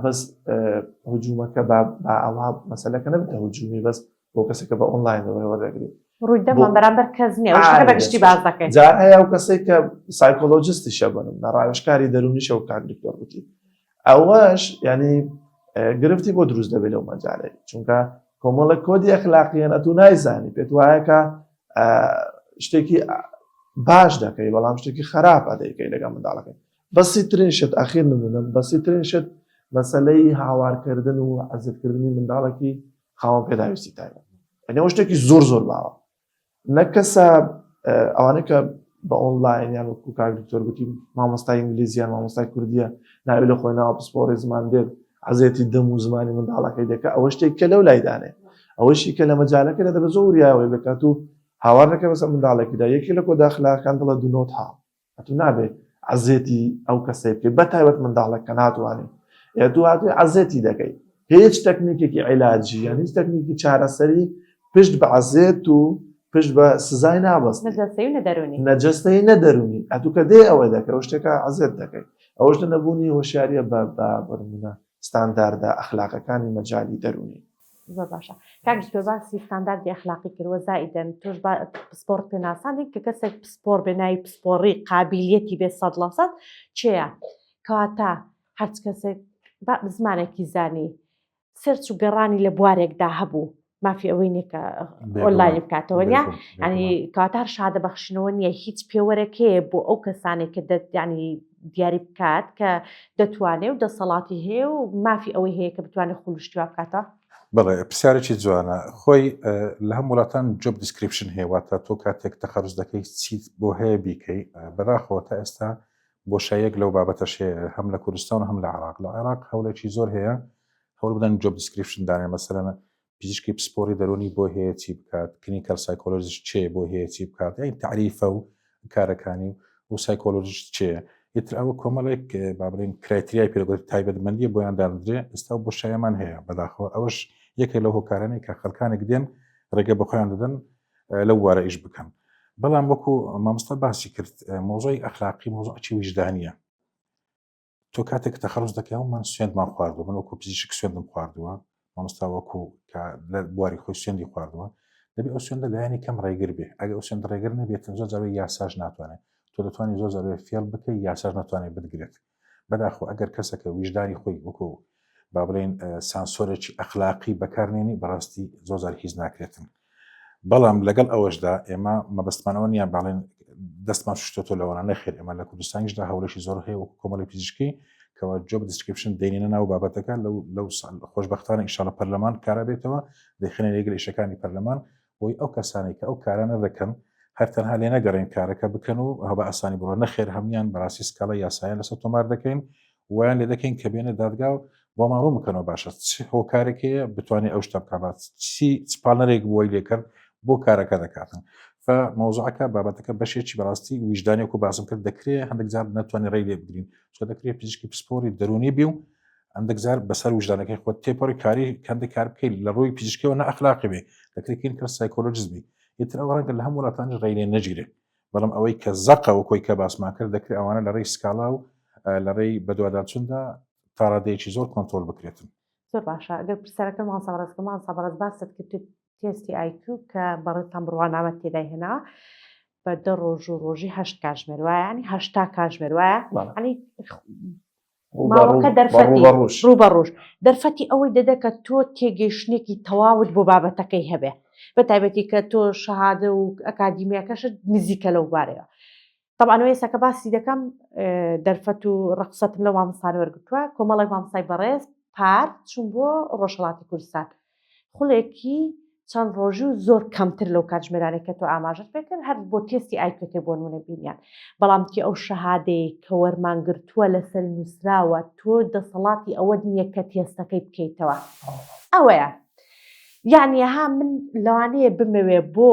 بەس هجوومەکە ئەوها مەسەلەکە نەبێتە هجوومی بەس بۆ کەسێکە بە ئۆنلاینەوەی وەردەگری ڕوویدەمان بەرامبەر کەس نییە بەگشتی باز دەکەین جار هەیە ئەو کەسێک کە سایکۆلۆجیستیشە بنم ڕاوێژکاری دەرونیشە و کار دکتۆر گوتی ئەوەش ینی گرفتی بۆ دروست دەبێت لەو مەجارێ چونکە کۆمەڵە کۆدی ئەخلاقیەن ئەتوو نایزانی پێت وایەکە شتێکی باش دەکەی بەڵام شتێکی خراپ ئەدەیکەی لەگەڵ منداڵەکەی بەسیترین شت ئەخیر نمونە بەسیترین شت مەسەلەی هاوارکردن و عەزتکردنی منداڵێکی خاوەن پێداویستی تایبەت یعنی ئەوە شتێکی زۆر باوە نەک کەسە ئەوانەی کە بە ئۆنلاین یان وەکو کاک دکتۆر گوتی مامۆستای ئینگلیزیان مامۆستای کوردیە ناوی لە خۆی ناوە پسپۆڕی زمان دێت عەزێتی دەم و زمانی منداڵەکەی دەکە ئەوە شتێک کە لەو لایدانێ ئەوەشی کە لە مەجالەکەدا دەبێت زۆر وریاوەی بکات و هاوار نەکە بەسەر منداڵێکیدا یەکی لە کۆدا ئەخلاقیەکان دڵە دوو نۆت هاو ئەتوو نابێت عەزێتی ئەو کەسەی بکەیت بەتایبەت منداڵێک کە ناتوانێت دوو هاتووی عەزێتی دەکەی هیچ تەکنیکێکی عیلاجی یان هیچ تەکنیکی چارەسەری پشت بە عەزێت و پشت بە سزای نابەست نەجەستەی نەدەرونی ئەتوو کە دێ ئەوە دەکەی ئەو شتێکە عەزێت دەکەی ئەوەش نەبوونی هۆشیاریە بە ستانداردە ئەخلاقەکانی مەجالی دەرونی زۆر باشە کاک دکتۆر باسی ستانداردی ئەخلاقی کردووە زائیدەن تۆش پسپۆرت پێ ناسانی کە کەسێک پسپۆر بێ ناوی پسپۆڕی قابلیەتی بێ 100% چێە کەواتە هەرچ کەسێک زمانێکی زانی سرچ و گەڕانی لە بوارێکدا هەبوو مافی ئەوەی نیکە ئۆنلاین بکاتەوە نیە ینی کاتار شادە بەخشنەوە نییە هیچ پێوەرەکەیە بۆ ئەو کەسانێک کە ینی دیاری بکات کە دەتوانێت و دەسەڵاتی هەیە و مافی ئەوەی هەیە کە بتوانێت خوڵشتیوا بکاتە بەڵێ پرسیارێکی جوانە خۆی لە هەموو وڵاتان جۆب دیسکریپشن هەیەواتە تۆ کاتێک تەخەڕوج دەکەی چیت بۆ هەیە بیکەی بەداخەوە تا ئێستا بۆشایەک لەو بابەتەش هەم لە کوردستان و هەم لە عێراق لە عێراق هەوڵێکی زۆر هەیە هەوڵ بدەن جۆب دیسکریپشن دانێ مەسەلەن پزیشکی پسپۆری دەرونی بۆ هەیە چی بکات کلینیکال سایکۆلۆژیست چێ بۆ هەیە چی بکات یان تعریفە و کارەکانی و سایکۆلۆژیست چێ ئیتر ئەوە کۆمەڵێک با بڵێن کرایتریای پێدەگوت تایبەتمەندیە بۆیان دانرێ ئێستا بۆشایەمان هەیە بەداخەوە ئەوەش یەکێک لەو هۆکارانەی کە خەڵکانێک دێن ڕێگە بە خۆیان دەدەن لەو وارە ئیش بکەن بەڵام وەکو مامۆستا باسی کرد مۆزۆی ئەخلاقی مۆزۆعی وجدانیە تۆ کاتێک تەخەڕوج دەکەی هەموومان سوێندمان خواردووە من وەکو پزیشک سوێندم خواردووە مامۆستا وەکو کە لە بواری خۆی سوێندی خواردووە دەبێت ئەو سوێندە لایەنی کەم ڕێگر بێ ئەگە ئەو سوێند ڕێگر نەبێتن زۆر جارێ یاساژ ناتوانێت تۆ دەتوانانی زۆر جارێ فێڵ بکەی یاساژ ناتوانێت بگرێت بەداخەوە ئەگەر کەسەکە وجدانی خۆی وەکو با بڵێن سانسۆرێکی ئەخلاقی بەکارنێنی بەڕاستی زۆر جار هیچ ناکرێتن بەڵام لەگەڵ ئەوەشدا ئێمە مەبەستمانەوە نیان باڵێن دەستمان شتۆ لەوانە نەخێر ئێمە لە کوردستانیشدا هەوڵێکی زۆر هەیە وەکو کۆمەڵی پزیشکی کەەوە جۆب دیسکریپشن دێنینە ناو بابەتەکە لەو خۆشبەختانە ئینشاڵە پەرلەمان کارە بێتەوە دەخێنە لەگەڵ ئیشەکانی پەرلەمان بۆی ئەو کەسانی کە ئەو کارانە دەکەن هەر تەنها لێ نەگەڕێن کارەکە بکەن و هەبە ئاسانی بڕۆ نەخێر هەمویان بەڕاستی سکاڵە یاسایان لەسەر تۆمار دەکەین ویان لێ دەکەین کە بێنە دادگا و بۆمان ڕوو بکەنەوە باشە هۆکارێکەیە بتوانێت ئەو شتە بکات چی سپانەرێک بۆی لێکرد بۆ کارەکە دەکاتن فمەوزوعەکە بابەتەکە بەشێکی بەڕاستی ویژدانێک و باسم کرد دەکرێت هەندێک جار ناتوانێت ڕێی لێ بگرین چۆ دەکرێت پزیشکی پسپۆری دەرونی بی و هەندێک جار بەسەر وجدانەکەی خۆت تێپەڕی کاری هەندێک کار بکەیت لە ڕووی پزیشکیەوە نەئەخلاقی بێ دەکرێتین کە سایکۆلۆجیست بی یتر ئەو ڕەنگە لە هەموو وڵاتانش ڕێی لێ نەگیرێت بەڵام ئەوەی کە زەقە وەکۆی کە باسمان کرد دەکرێت ئەوانە لە ڕێی سکاڵا و لە ڕێی بەدواداچوندا تا ڕادەیەکی زۆر کۆنترۆل بکرێتن زۆر باشە ئەگەر پرسیارەکە ماسەبارەزگەمان سەبارەز باست کرد تێستی IQ کە بەڕێتان بڕوانامە تێدای هێنا بە 10 ڕۆژ و ڕۆژی 8 کاتژمێر وایە ینی 8 کاتژمێر وایە ینی ماوەکە دەرفەتی ڕوو بە ڕۆژ دەرفەتی ئەوەی دەدەکە تۆ تێگەیشتێکی تەواوت بۆ بابەتەکەی هەبێ بە تایبەتی کە تۆ شەهادە و ئەکادیمیاکەشت نزیکە لەو بارەیە طبعاً ئێستا کە باسی دەکەم دەرفەت و ڕەقسەتم لە مامۆستانە وەرگرتووە کۆمەڵێک مامۆستای بەڕێز پار چوون بۆ ڕۆژهەڵاتی کوردستان خوڵێکی چەند ڕۆژی و زۆر کەمتر لەو کاتژمێرانێک کە تۆ ئاماژت پێ کرد هەر بۆ تێستی ئایکەکە بۆ نمونە بینیان بەڵام تی ئەو شەهادەیە کە وەرمانگرتووە لەسەر نووسراوە تۆ دەسەڵاتی ئەوە نییە کە تێستەکەی بکەیتەوە ئەوەیە یعنی ها من لەوانەیە بمەوێ بۆ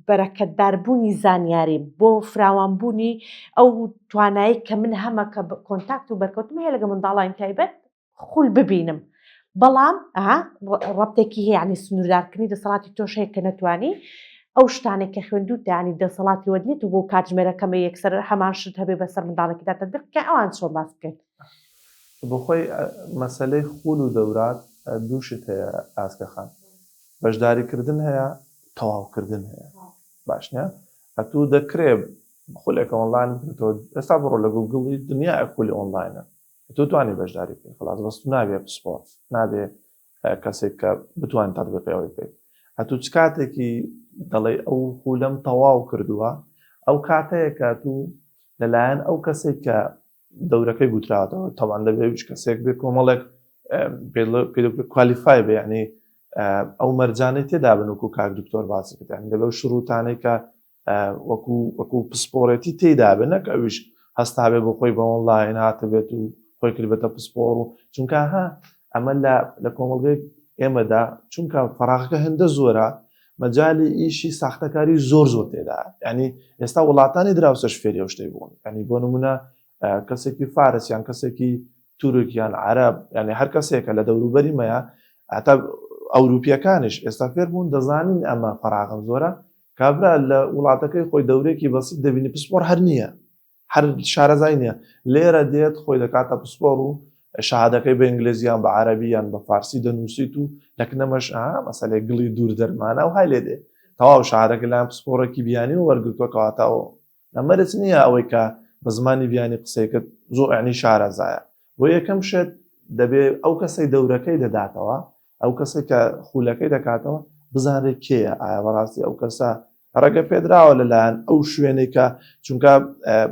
بەرەکەتداربوونی زانیاریم بۆ فراوانبوونی ئەو توانایی کە من هەمە کە کۆنتاکت و بەرکەوتم هەیە لەگە منداڵان تایبەت خوڵ ببینم بەڵام ڕەبتێکی هەیە ینی سنووردارکردنی دەسەڵاتی تۆش هەیە کە نەتوانی ئەو شتانێک کە خوێندووت ینی دەسەڵاتی وەدنیت و بۆ کاتژمێرەکەمە یەکسەر هەمان شت هەبێ بەسەر منداڵێکیدا تەطبیق بکە ئەوان چۆن باس بکەین بۆ خۆی مەسەلەی خوڵ و دەورات دووشت هەیە ئاسکەخان بەشداریکردن هەیە تەواوکردن هەیە باش نیە ئەتوو دەکرێت خولێکە ئۆنلاین بکرێتەوە ئێستا بڕۆ لە گوگڵی دنیا خولی ئۆنلاینە تۆ توانی بەشداری بکەیت خلاص بەس تو نابێ پسپۆرت نابێ کەسێک کە بتوانین تەطبیقەوەی بکەیت هەتوو چ کاتێکی دەڵێ ئەو خولەم تەواو کردووە ئەو کاتەیە کە تو لەلایەن ئەو کەسێک کە دەورەکەی گوتراتەوە تەوان دەبێ کەسێک بێ کۆمەڵێک کوالیفای بێ یعنی ئەو مەرجانەی تێدا بن وەکو کاک دکتۆر باسی کرد دەبێ شروعتانەی کە وەکو پسپۆرەتی تێدا بێ نەک ئەویش هەستا بێ بۆ خۆی بە ئۆنلاین هاتە بێت و خۆی کردبێتە پسپۆر و چونکە ئەمە لە کۆمەڵگەی ئێمەدا چونکە فەراغەکە هەندە زۆرە مەجای ئیشی ساختەکاری زۆر تێدا ینی ئێستا وڵاتانی دراوسە فێری ئەو شتەی بوون ینی بۆ نمونە کەسێکی فارس یان کەسێکی تورکیان عەرەب ینی هەر کەسێکە لە دەوروبەریمەیە هەتا ئەوروپیەکانش ئێستا فێر بوون دەزانین ئەمە فەراغم زۆرە کابرا لە وڵاتەکەی خۆی دەورێکی بەسیط دەبینی پسپۆر هەر نییە هەر شارەزای نییە لێرە دێت خۆی دەکاتە پسپۆر و شەهادەکەی بە ئینگلیزیان بە عەرەبیان بە فارسی دەنووسیت و لەکنەمەش مەسەلەی گڵی دوور دەرمانە و های لێ دێ تەواو شەهادەکە لایەن پسپۆرێکی بیانی و وەرگرتووە کەواتەوە ئەمەرج نییە ئەوەی کە بە زمانی بیانی قسەیەکەت زۆر عنی شارەزایە بۆ یەکەم شت دەبێ ئەو کەسەی دەورەکەی دەداتەوە ئەو کەسێک کە خولەکەی دەکاتەوە بزانێت کێیە ئایا بەڕاستی ئەو کەسە ڕێگە پێدراوە لەلایەن ئەو شوێنێک کە چونکە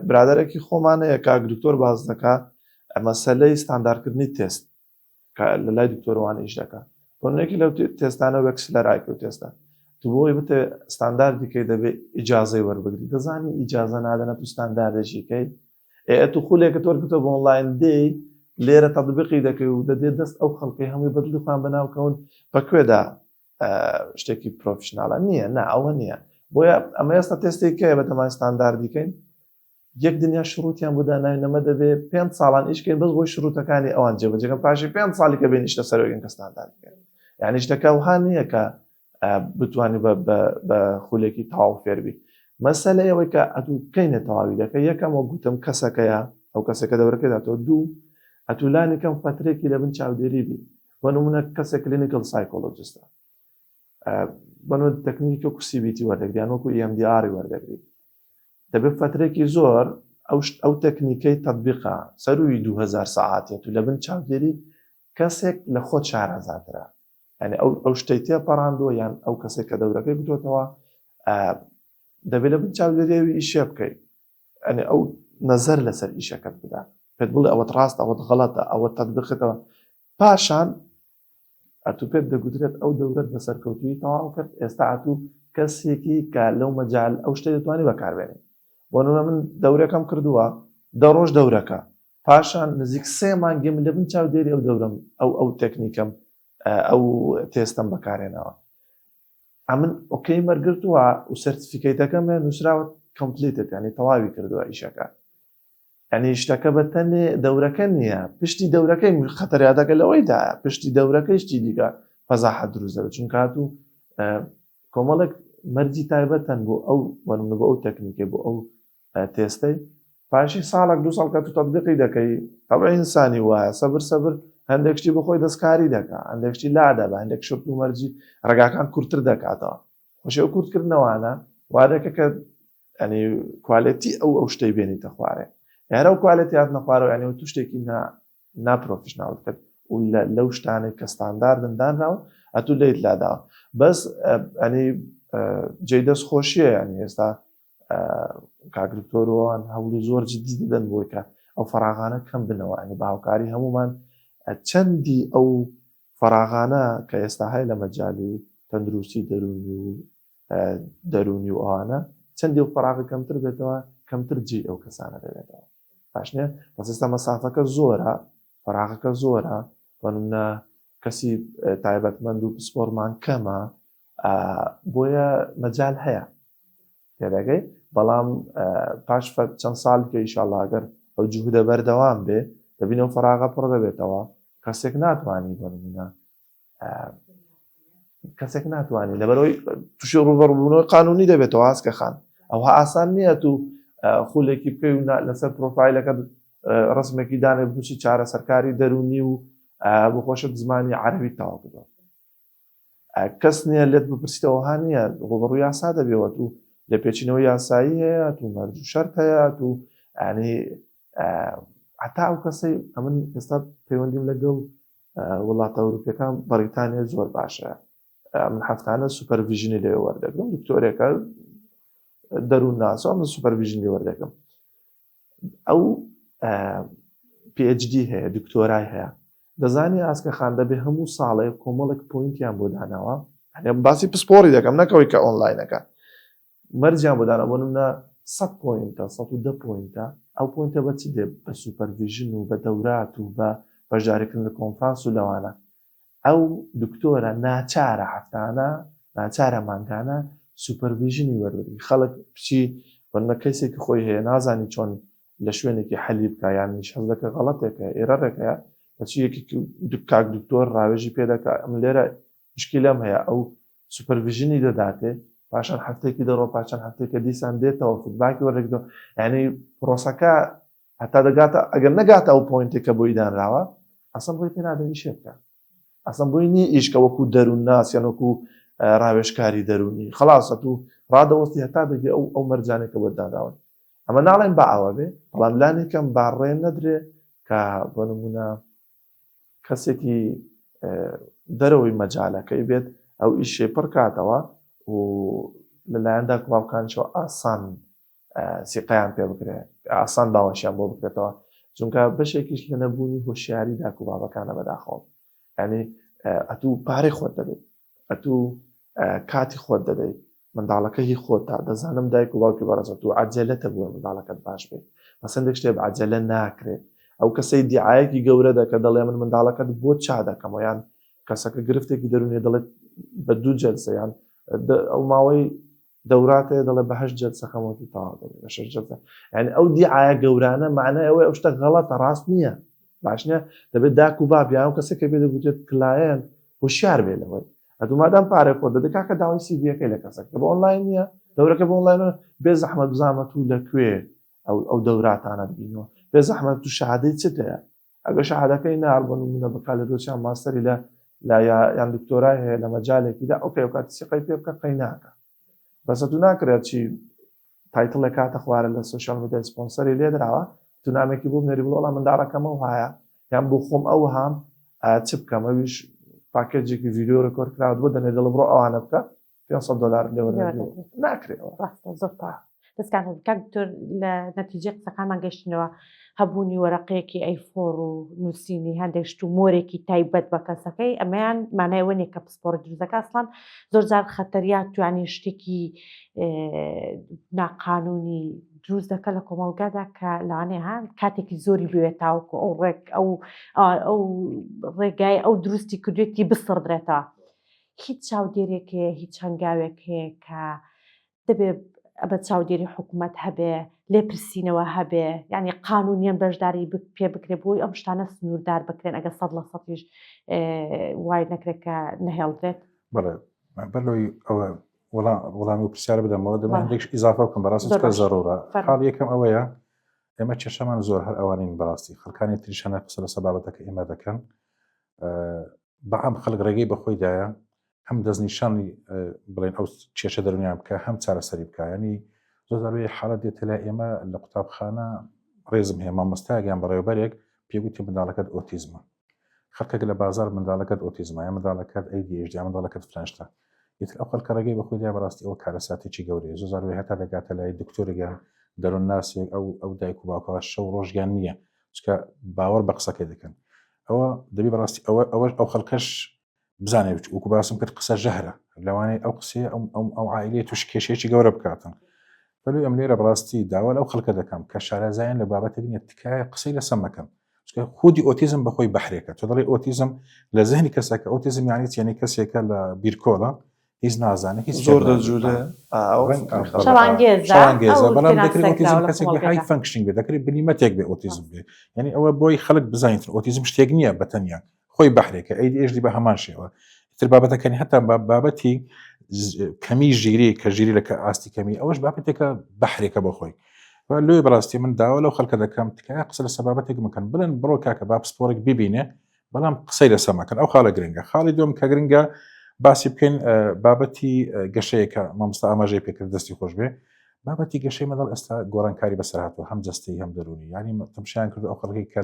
برادەرێکی خۆمانەیە کاک دکتۆر باز دەکات مەسەلەی ستانداردکردنی تێست کە لە لای دکتۆرەوان ئیش دەکات بۆنێکی لەو تێستانە وەکسلەرایکە و تێستە تو بۆی بتێ ستانداردیکەی دەبێت ئیجازەی وەربگری دەزانی ئیجازە نادەنە تو ستانداردێکیکەی تو خولێکە تۆرگتە بۆ ئۆنلاین دێی لێرە تەطبیقی دەکەی و دەدێت دەست ئەو خەڵکی هەمووی بەدڵیخوان بەناوکەون بەکوێدا شتێکی پرۆفشناڵە نییە نا ئەوە نییە بۆیە ئەمە ئێستا تێستێکەیە بەتەمان ستانداردیکەین یەک دنیا شروعیان بوودا ناوینەمە دەبێت 5 ساڵان ئیشکەین بەس بۆی شروعەکانی ئەوان جێبەجێکەن پاشی 5 ساڵی کە بێن نیشتە سەرۆگەن کە ستانداردیکەن یعنی شتەکە وها نییە کە بتوانانی بە خولێکی تەواو فێربی مەسەلە ئەوەی کە ئەتوو بکەینە تەواوی دەکە یەکەم وە گوتم کەسەکەیە ئەو کەسێکە دەورەکەی داتەوە دوو ئەتولانی کەم فترێکی لە بن چاودێری بی بۆ نمونە کەسێک کلینیکل سایکۆلۆجیستە بەنۆ تەکنیکە کوسیبیتی وەردەگریان وەکو EMDR وەردەگری دەبێت فترێکی زۆر ئەو تەکنیکەی تەطبیقە سەروی 2000 ساعاتێت و لە بن چاودێری کەسێک لە خۆت شارەزاترە ینی ئەو شتەی تێپەڕاندووە یان ئەو کەسێک کە دەورەکەی بتۆتەوە دەبێت لە بن چاودێری ئیشێ بکەیت ئەنی ئەو نەزەر لەسەر ئیشەکەت بدا پێت بڵێ ئەوەت ڕاستە ئەوەت غەڵەتە ئەوە تەطبیقەتەوە پاشان ئەتوو پێت دەگوترێت ئەو دەورەت بەسەرکەوتووی تەواو کرد ئێستا ئەتوو کەسێکی کە لەو مەجال ئەو شتە دەتوانانی بەکاربێنێت بۆ نمونە من دەورەکەم کردووە 10 ڕۆژ دەورەکە پاشان نزیک 3 مانگێم لە بن چاودێری ئەو دەورەم ئەو تەکنیکەم ئەو تێستم بەکارێنەوە ئەمن ئۆکەی مەرگرتووە و سەرتیفیکەیتەکەم نووسراوە کۆمپلیتت ینی تەواوی کردووە ئیشەکە ئەنی شتەکە بەتەنێ دەورەکە نییە پشتی دەورەکەی خەتەریادەکە لەوەیدایە پشتی دەورەکەی شتی دیکە فەزاحەت دروست دەبێت چونکە هاتوو کۆمەڵێک مەرجی تایبەتەن بۆ ئەو وەنمونە بۆ ئەو تەکنیکێ بۆ ئەو تێستەی پاشی ساڵێک 2 ساڵ کە تو تەطبیقی دەکەی تەبع ئینسانی وایە سەبر هەندێک شتی بخۆی دەستکاری دەکا هەندێک شتی لادا بە هەندێک شت و مەرجی ڕێگاکان کورتتر دەکاتەوە خۆشی ئەو کورتکردنەوەوانە وادەکە کە ینی کوالەتی ئەو شتەی بێنیتە خوارێ یارە و کوالەتی هات نەخوارەوە ینی تو شتێکی ناپرۆفیشناڵ بکەیت و لەو شتانێک کە ستانداردن دانراوە ئەتوو لێیت لاداوە بەس ئەنی جێی دەست خۆشیە ینی ئێستا کاگرکتۆرەوەوان هەوڵی زۆر جدی دەدەن بۆی کە ئەو فەراغانە کەم بنەوە ینی باوکاری هەمومان چەندی ئەو فەراغانە کە ئێستا هەیە لە مەجای تەندروستی دەرونی و ئەوانە چەندی ئەو فەراغی کەمتر بێتەوە کەمتر جێ ئەو کەسانە دەبێتەوە باشنێ بەس ئێستا مەسافەکە زۆرە فەراغەکە زۆرە وەنمونە کەسی تایبەتمەند و پسپۆرمان کەمە بۆیە مەجال هەیە تێدەگەی بەڵام پاش چەند ساڵ کە ئینشاڵڵا ئەگەر ئەو جوهودە بەردەوام بێ دەبینەوە فەراغە پڕ دەبێتەوە کەسێک ناتوانانی بەنمونە کەسێک ناتوانانی لەبەرەوەی تووشی ڕوبەڕبوونەوەی قانونی دەبێتەوە ئاسکە خان ئەوها ئاسان نییە تو خولێکی بکەی و لەسەر پرۆفایلەکە ڕسمێکی دانێ بچی چارە سەرکاری دەرونی و بخۆشت زمانی عەرەبی تەواو بدەوە کەس نییە لێت بپرسیتەوەها نییە ڕوبەڕووی یاسا دەبێەوە تو لە پێچینەوەی یاسایی هەیە تو مەرج و شەرت هەیە تو ینی هەتا ئەو کەسەی ئەمن ئێستا پەیوەندیم لەگەڵ وڵاتە ئەوروپیەکان بەریتانیا زۆر باشە من هەفتانە سوپەرڤیژنی لێ وەردەگرم دکتۆرێکە دەروون ناسەوە من سوپەرڤیژنی وەردەگرم ئەو PhD هەیە دکتۆرای هەیە دەزانی ئاسکە خان دەبێ هەموو ساڵێک کۆمەڵێک پۆینتیان بۆ داناوە باسی پسپۆری دەکەم نەکەوەی کە ئۆنلاینەکە مەرجیان بۆ داناوە بۆنمونە 100 پۆینتە 110 پۆینتە ئەو پۆینتە بە چی دێ بە سوپەرڤیژن و بە دەورات و بە بەشداریکردن لە کۆنفرانس و لەوانە ئەو دکتۆرە ناچارە هەفتانە ناچارە مانگانە سوپەرڤیژنی وەربگری خەڵک بچی وەنمە کەسێکی خۆی هەیە نازانی چۆن لە شوێنێکی حەلی بکە یان شەزەکە غەڵەتێکە ئێرەڕێکەیە بەچی یەکی کاک دکتۆر ڕاوێژی پێدەکە ئەم لێرە مشکلەم هەیە ئەو سوپەرڤیژنی دەداتێ پاشان هەفتێکی دەڕۆ پاشان هەفتێکە دیسان دێتەوە فیدباکی وەرەگرێتەوە یعنی پرۆسەکە هەتا دەگاتە ئەگەر نەگاتە ئەو پۆینتێکە بۆی دانراوە ئەسڵ بۆی پێ نادەن ئیشێ بکە ئەسڵ بۆی نی ئیشکە وەکو دەروون ناس یان وەکو ڕاوێژکاری دەرونی خلاصە تو ڕادەوەستی هەتا دەگێ ئەو مەرجانێکە بۆ دانراون ئەمە ناڵێن بە ئەوە بێ بەڵام لانێکم باڕێ نەدرێ کە بۆ نمونە کەسێکی دەرەوەی مەجالەکەی بێت ئەو ئیشێ پڕ کاتەوە و لەلایەندا کوڵاوکانیشەوە ئاسان سیقەیان پێ بکرێت ئاسان باوەشیان بۆ بکرێتەوە چونکە بەشێکیش لە نەبوونی هۆشیاریدا کوڵاوەکانە بەداخەوە ینی ئەتوو پارەی خۆت دەدەیت ئەتوو کاتی خۆت دەدەیت منداڵەکە هی خۆتە دەزانم دایک و باوکی بەڕێزە تو عەجەلەتە بووە منداڵەکەت باش بێت مەسەندێک شتێ عەجەلە ناکرێت ئەو کەسەی دیعایەکی گەورە دەکە دەڵێ من منداڵەکەت بۆ چا دەکەمەوە یان کەسەکە گرفتێکی دەرونێ دەڵێت بە 2 جەلسە یان ئەو ماوەی دەوراتێ دەڵێ بە 8 جەلسە خەمەتی تەواو دەبێت بە 6 جەلسە یعنی ئەو دیعایە گەورانە معنای ئەوەیە ئەو شتە غەڵەتە ڕاست نییە باش نییە دەبێت داک و باب یان ئەو کەسێکە بێ دەگوتێت کلایەن هۆشیار بێ لەوەی ئەتوو مادام پارێک خۆت دەدەی کاکە داوای سیڤیەکەی لە کەسەکە بە ئۆنلاین نییە دەورەکە بە ئۆنلاینە بێ زەحمەت بزانمە تو لەکوێ ئەو دەوراتانە ببینەوە بێ زەحمەت تو شەهادەی چت هەیە ئەگەر شەهادەکەی نار بۆ نمونە بەکا لە دۆچیان ماستەری لە یان دکتۆرای هەیە لە مەجالێکیدا ئەوکەی ئەو کاتی سیقەی پێ بکە قەی ناکە بەسە تو ناکرێت چی تایتڵێ کاتە خوارە لە سوشیال میدیا سپۆنسەری لێ درراوە تو نامێکی بۆ بنێری بڵۆڵە منداڵەکەمە و هەیە یان بۆ خۆم ئەو هام چ بکەم ئەویش پاکێجێکی ڤیدیۆ ڕێکۆرد کراوە بۆ دەنێ دەڵە بڕۆ ئەوانە بکە $500 لێوە ناکرێتەوە ڕاستە زۆر دەستکان هەبکات دکتۆر لە نەتیجە قسەکانمان گەشتنەوە هەبوونی وەرەقەیەکی ئەی4 و نووسینی هەندێک شت و مۆرێکی تایبەت بە کەسەکەی ئەمەیان مانایوەنێک کە پسپۆرە دروستەکە ئەسڵان زۆر جار خەتەریات توانی شتێکی ناقانونی دروست دەکە لە کۆمەڵگادا کە لەوانەیە کاتێکی زۆری بوێت تاوەکو ئەو ڕێک ئەو ڕێگای ئەو دروستی کردوێتی بسڕدرێتەوە. هیچ چاودێرێک هەیە هیچ هەنگاوێک هەیە کە دەبێت ئەبە چاودێری حکوومەت هەبێ لێپرسینەوە هەبێ یعنی قانونیان بەشداری پێ بکرێ بۆی ئەم شتانە سنووردار بکرێن ئەگە 100% وای نەکرێت کە نەهێڵدرێت. بەڵێ ئەوە وەڵامی و پرسیارە بدەمەوە دەمە هەندێک ئیزافە بکەم بەڕاستی کە زەرورە. حاڵ یەکەم ئەوەیە ئێمە کێشەمان زۆر هەر ئەوانین بەڕاستی خەڵکانی تریشانە قسە لەسەر بابەتەکە ئێمە دەکەن بەعام خەڵک ڕێگەی بەخۆیدایە هەم دەستنیشانی بڵێن ئەو کێشە دەرونیان بکە هەم چارەسەری بکە ینی زۆر زاروی حاڵەت دێتە لای ئێمە لە قوتابخانە ڕێزم هەیە مامۆستایەکیان بەڕێوەبەرێک پێگوتی منداڵەکەت ئۆتیزمە خەڵکێک لە بازار منداڵەکەت ئۆتیزمە یا منداڵەکەت ADHD یا منداڵەکەت فلانشتە ئیتر ئەو خەڵکە ڕێگەی بەخۆیدا بەڕاستی ئەوە کارەساتێکی گەورەیە زۆر زاروی هەتا دەگاتە لای دکتۆرێکیان دەرون ناسێک ئەو دایک و باوکەوە شەو ڕۆژیان نییە چکە باوەڕ بە قسەکەی دەکەن ئەوە دەبی بەڕاستی ئەو خەڵکەش بزانێت وەکو باسم کرد قسە ژەهرە لەوانەیە ئەو قسەیە ئەو عائیلەیە توش کێشەیەکی گەورە بکاتن بەلوی ئەم لێرە بەڕاستی داوا لەو خەڵکە دەکەم کە شارەزایان لە بابەتێک نیە تکایە قسەی لەسەر مەکەن خودی ئۆتیزم بەخۆی بەحرێکە تۆ دەڵێ ئۆتیزم لە ذهنی کەسەکە ئۆتیزم یعنی کەسێکە لە بیرکۆڵە هیچ نازانێت هیچ زۆر دەجوورە شەوانگێزە بەڵام دەکرێت ئۆتیزم کەسێک بە های فانکشنینگ بێت دەکرێت بنیمەتێک بێ ئۆتیزم بێ یعنی ئەوە بۆی خەڵک بزانیتن ئۆتیزم شتێک نییە بەتەنیا خۆی بەحرێکە ADHD بە هەمان شێوە تر بابەتەکەنی هەتا بابەتی کەمی ژیری کە ژیری لە ئاستی کەمی ئەوەش بابەتێکە بەحرێکە بەخۆی لێ بەڕاستی من داوا لەو خەڵکە دەکەم تکایە قسە لە سەبابەتێک مەکەن بڵێن بڕۆ کاکە با پسپۆرێک ببینێ بەڵام قسەی لەسەر مەکەن ئەو خاڵە گرنگە خاڵی دوم کە گرنگە باسی بکەین بابەتی گەشەیەکە مامۆستا ئاماژەی پێکرد دەستی خۆش بێ بابەتی گەشەی مەدەڵ ئێستا گۆڕانکاری بەسەر هاتووە هەم جەستەی هەم دەرونی ینی تەماشایان کرد ئەو خەڵکی کە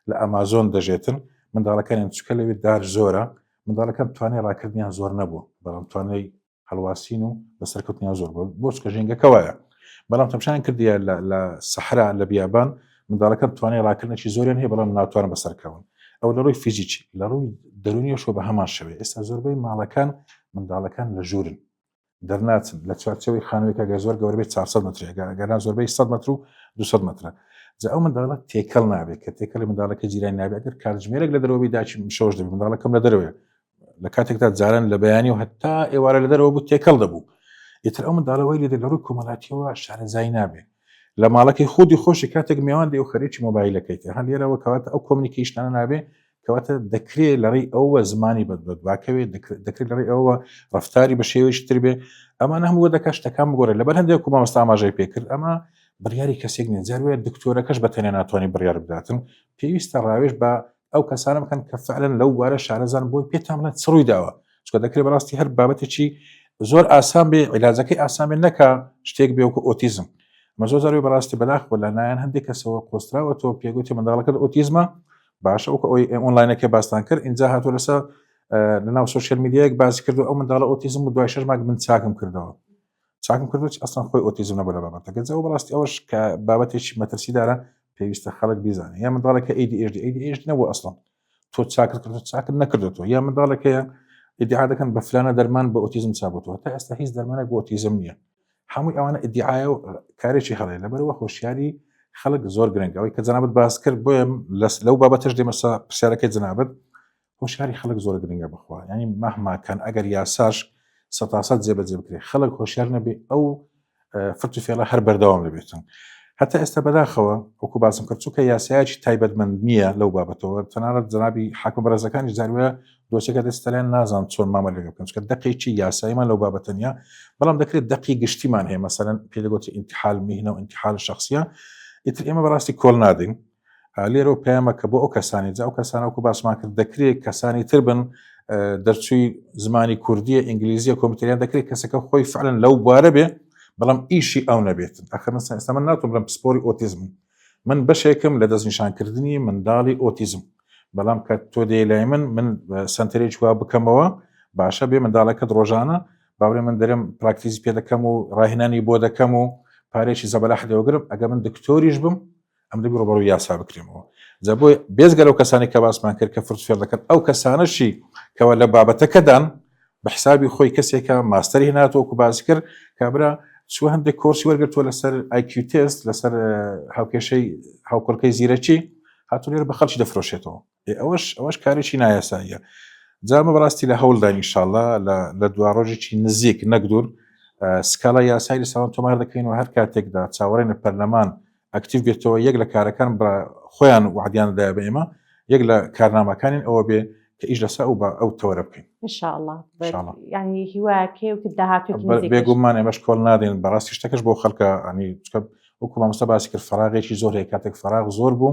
لە ئەمازۆن دەژێتن منداڵەکانیان چکە لەوێ دار زۆرە منداڵەکان توانای ڕاکردنیان زۆر نەبوو بەڵام توانای هەڵواسین و بەسەرکەوتنیان زۆر بوو بۆ چکە ژینگەکەوایە بەڵام تەماشایان کردیە لە سەحرا لە بیابان منداڵەکان توانای ڕاکردنێکی زۆریان هەیە بەڵام ناتوانن بەسەرکەون ئەو لە ڕووی فیزیکی لە ڕووی دەرونیەوە بە هەمان شەوێ ئێستا زۆربەی ماڵەکان منداڵەکان لە ژوورن دەرناچن لە چوارچەوەی خانوویەکە گە زۆر گەورە بێت 400 مترێگەران زۆربەی 100 متر و 200 مترە جا ئەو منداڵە تێکەڵ نابێت کە تێکەڵی منداڵەکە جیرانی نابێت ئەگەر کاتژمێرێک لە دەرەوەی داچین شەوش دەبێت منداڵەکەم لە دەرەوەیە لە کاتێکدا جاران لە بەیانی و هەتا ئێوارە لە دەرەوە بوو تێکەڵ دەبوو ئیتر ئەو منداڵەوەی لێ لە ڕووی کۆمەڵاتیەوە شارەزایی نابێت لە ماڵەکەی خودی خۆشی کاتێک میوان دێ و خەریکی مۆبایلەکەیت هەن لێرەوە کەواتە ئەو کۆمونیکیشنانە نابێت کەواتە دەکرێت لەڕێی ئەوە زمانی بەدواکەوێت دەکرێت لەڕێی ئەوە ڕفتاری بە شێوەیەکی تر بێ ئەمانە هەموو دەکات شتەکان بگۆڕێت لەبەر هەندێک مامۆستا ئاماژەی پێکرد ئەمە بڕیاری کەسێک نیە جاروێ دکتۆرەکەش بەتەنیا ناتوانانی بڕیار بداتن پێویستە ڕاوێژ بە ئەو کەسانە بکەن کە فعلەن لەو وارە شارەزان بۆی پێتان بڵێن چ ڕووی داوە چکە دەکرێت بەڕاستی هەر بابەتێکی زۆر ئاسان بێ عیلاجەکەی ئاسان بێ نەکا شتێک بێ وەکو ئۆتیزم مە زۆر زاروی بەڕاستی بەداخەوە لەلایەن هەندێک کەسەوە قۆستراوە تۆ پێگوتی منداڵەکەت ئۆتیزمە باشە وەکو ئەوەی ئۆنلاینەکە باستان کرد اینجا هاتووە لەسەر لەناو سۆشیال میدیایەک باسی کرد و ئەو منداڵە ئۆتیزم و دوای 6 مانگ من چاکم کردەوە چاکم کردوچ ئەسڵان خۆی ئۆتیزم نەبوو لە بابەتەکە جا بەڕاستی ئەوەش کە بابەتێکی مەترسیدارە پێویستە خەڵک بیزانێ یا منداڵێکە ADHD نەبوو ئەسڵان تۆ چاکت کردو چاکت نەکردوەوە یا منداڵێکەیە ئیدعا دەکەن بە فلانە دەرمان بە ئۆتیزم چابوتەوە تا ئێستا هیچ دەرمانێک بۆ ئۆتیزم نییە هەمووی ئەوانە ئیدعایە و کارێکی هەڵەیە لەبەرەوە هۆشیاری خەڵک زۆر گرنگە ئەوەی کە جەنابەت باس کرد بۆیە لەو بابەتەش دێمەسا پرسیارەکەی جەنابەت هۆشیاری خەڵک زۆر گرنگە بخوا ینی مەهماکەن ئەگەر یاساش 100% جێبەجێ بکرێت خەڵک هۆشیار نەبێ ئەو فرت و فێڵە هەر بەردەوام دەبێتن هەتا ئێستا بەداخەوە وەکو باسم کرد چووکە یاسایەکی تایبەتمەند نییە لەو بابەتەوە تەنانەت جەنابی حاکم بەڕێزەکانی جاروێ دۆچێکە دەستەلیان نازان چۆن مامەلێگە بکەن چکە دەقێکی یاساییمان لەو بابەتە نیە بەڵام دەکرێت دەقی گشتیمان هەیە مەسەلەن پێدەگوتی انتحال میهنە و انتحال شخصیە ئیتر ئێمە بەڕاستی کۆڵ نادەین لێرە و پەیامە کە بۆ ئەو کەسانی جا ئەو کەسانە وەکو باسمان کرد دەکرێت کەسانی تر بن دەرچووی زمانی کوردیە ئینگلیزیە کۆمپیوتەریان دەکرێت کەسەکە خۆی فعلەن لەو بوارە بێ بەڵام ئیشی ئەو نەبێتن ئەخر ئێستا من ناتوانم بڵێم پسپۆری ئۆتیزم من بەشێکم لە دەستنیشانکردنی منداڵی ئۆتیزم بەڵام کە تۆ دێ لای من سنتەرێک وا بکەمەوە باشە بێ منداڵەکەت ڕۆژانە باوڕێ من دەرم پراکتیزی پێ دەکەم و ڕاهێنانی بۆ دەکەم و پارێکی زەبەلاح دەوەگرم ئەگە من دکتۆریش بم ئەم دەبی ڕۆبەڕووی یاسا بکرێمەوە جا بۆ بێزگە لەو کەسانی کە باسمان کرد کە فرد فێر دەکەن ئەو کەسانەشی کەوە لە بابەتەکەدان بە حسابی خۆی کەسێکە ماستەری هێناتەوە و باسی کرد کابرا چوە هەندێک کۆرسی وەرگرتووە لەسەر IQ تست لەسەر هاوکێشەی هاوکۆڵکەی زیرەکی هاتوو لێرە بە خەڵکی دەفرۆشێتەوە ئەوەش کارێکی نایاساییە جامە بەڕاستی لە هەوڵدان ئینشاءالله لە دوا ڕۆژێکی نزیک نەک دوور سکاڵا یاسایی لە ساڵان تۆمار دەکەینەوە هەر کاتێکدا چاوەڕێنە پەرلەمان ئەکتیڤ بێتەوە یەک لە کارەکان خۆیان وعدیاندا بە ئێمە یەک لە کارنامەکانین ئەوە بێ کە ئیش لەسا ئەو تەوەرە بکەین ئینشاءالله ینی هیوایەکێ و داهاتوێکی بێگومان ئێمەش کۆڵ نادێن بەڕاستی شتەکەش بۆ خەڵکە ئەنی وەکو مامۆستا باسی کرد فەراغێکی زۆر هەیە کاتێک فەراغ زۆر بوو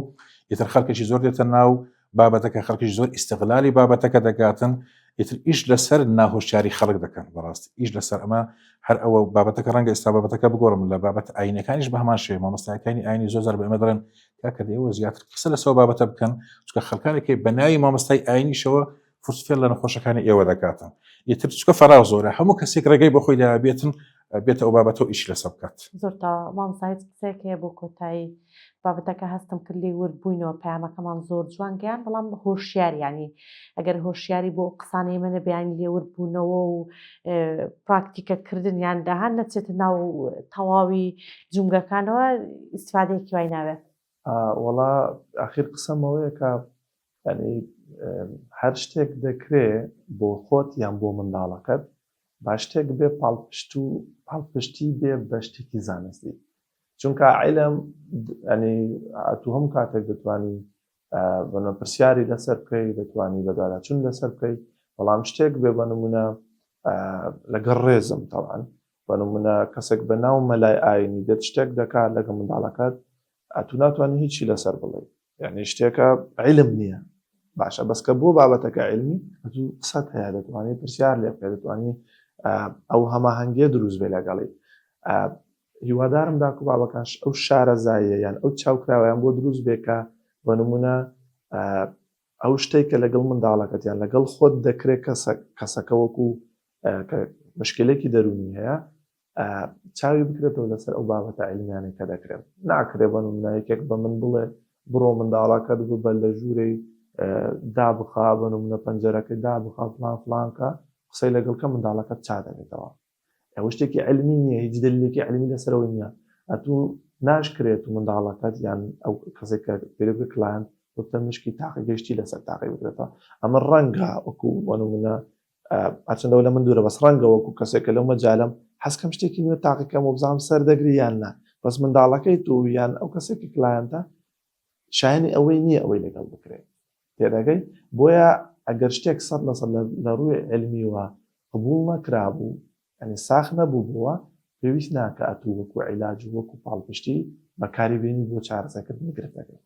ئیتر خەڵکێکی زۆر دێتە ناو بابەتەکە خەڵکیش زۆر ئیستیغلالی بابەتەکە دەکاتن ئیتر ئیش لەسەر ناهۆشیاری خەڵک دەکەن بەڕاستی ئیش لەسەر ئەمە هەر ئەوە بابەتەکە ڕەنگە ئێستا بابەتەکە بگۆڕم لە بابەت ئاینەکانیش بە هەمان شێوە مامۆستایەکانی ئاینی زۆر بە ئێمە دەڵێن کاکە دەیەوە زیاتر قسە لەسەر بابەتە بکەن چونکە خەڵکانێکی بە ناوی مامۆستای ئاینیشەوە فرسفێر لە نەخۆشەکانی ئێوە دەکاتن ئیتر چونکە فەراغ زۆرە هەموو کەسێک ڕێگەی بە خۆی دابێتن بێتە ئەو بابەتەوە ئیش لەسەر بکات زۆر تا مامۆستا هیچ قسەیەک هەیە بۆ کۆتایی بابەتەکە هەستم کرد لێ وەربووینەوە پەیامەکەمان زۆر جوان گەیان بەڵام هۆشیاری ینی ئەگەر هۆشیاری بۆ قسانەی منە بیانی لێ وەربوونەوە و پراکتیکەکردن یان داهان نەچێتە ناو تەواوی جملەکانەوە ئیسفادەیەکی وای ناوێت وەڵا ئاخیر قسەمەوەیە کە ینی هەر شتێک دەکرێ بۆ خۆت یان بۆ منداڵەکەت با شتێک بێ پاڵپشتی بێ بە شتێکی زانستی چونکە عیلم ینی تو هەموو کاتێک دەتوانی بەنە پرسیاری لەسەر بکەی دەتوانی بەداراچوون لەسەر بکەی بەڵام شتێک بێ بە نمونە لەگەڵ ڕێزم تەوان بە نمونە کەسێک بە ناو مەلای ئاینی دێت شتێک دەکات لەگە منداڵەکەت ئەتو ناتوانانی هیچی لەسەر بڵێ یعنی شتێکە عیلم نییە باشە بەسکە بۆ بابەتەکە عیلمی قسەت هەیە دەتوانێت پرسیار لێ بکەیت دەتوانی ئەو هەماهەنگیە دروست بێ لەگەڵی هیوادارم داکو بابەکانش ئەو شارەزاییە یان ئەو چاوکراوەیان بۆ دروست بێکە بە نمونە ئەو شتێک کە لەگەڵ منداڵەکەت یان لەگەڵ خۆت دەکرێت کەسەکە وەکو مشکلێکی دەرونی هەیە چاوی بکرێتەوە لەسەر ئەو بابەتە عیلمیانەی کە دەکرێت ناکرێت بە نمونە یەکێک بە من بڵێ بڕۆ منداڵەکەت ببە لە ژوورەی دابخا بە نمونە پەنجەرەکەی دابخا فلانکە قسەی لەگەڵکە منداڵەکەت چا دەبێتەوە ئەوە شتێکی عیلمی نییە هیچ دلیلێکی عیلمی لەسەرەوەی نییە ئەتوو ناشکرێت و منداڵەکەت یان ئەو کەسێک کە پێرەگە کلایەن وەکتە مشکی تاقی گەشتی لەسەر تاقی بکرێتەوە ئەمە ڕەنگە وەکو بە نمونە ئەچەندەوە لە من دوورە بەس ڕەنگە وەکو کەسێکە لەو مەجالەم حەزکەم شتێکی نوێ تاقیکەم و بزانم سەردەگری یان نا بەس منداڵەکەی تو یان ئەو کەسێکی کلایەنتە شایانی ئەوەی نییە ئەوەی لەگەڵ بکرێت تێدەگەی بۆیە ئەگەر شتێک 100% لە ڕووی علمیوە قبول نەکرابوو ئەنی ساخ نەبوو بووە پێویست ناکە ئەتوو وەکو عیلاج و وەکو پاڵپشتی بەکاری بێنی بۆ چارەسەکردنی گرفتەکەی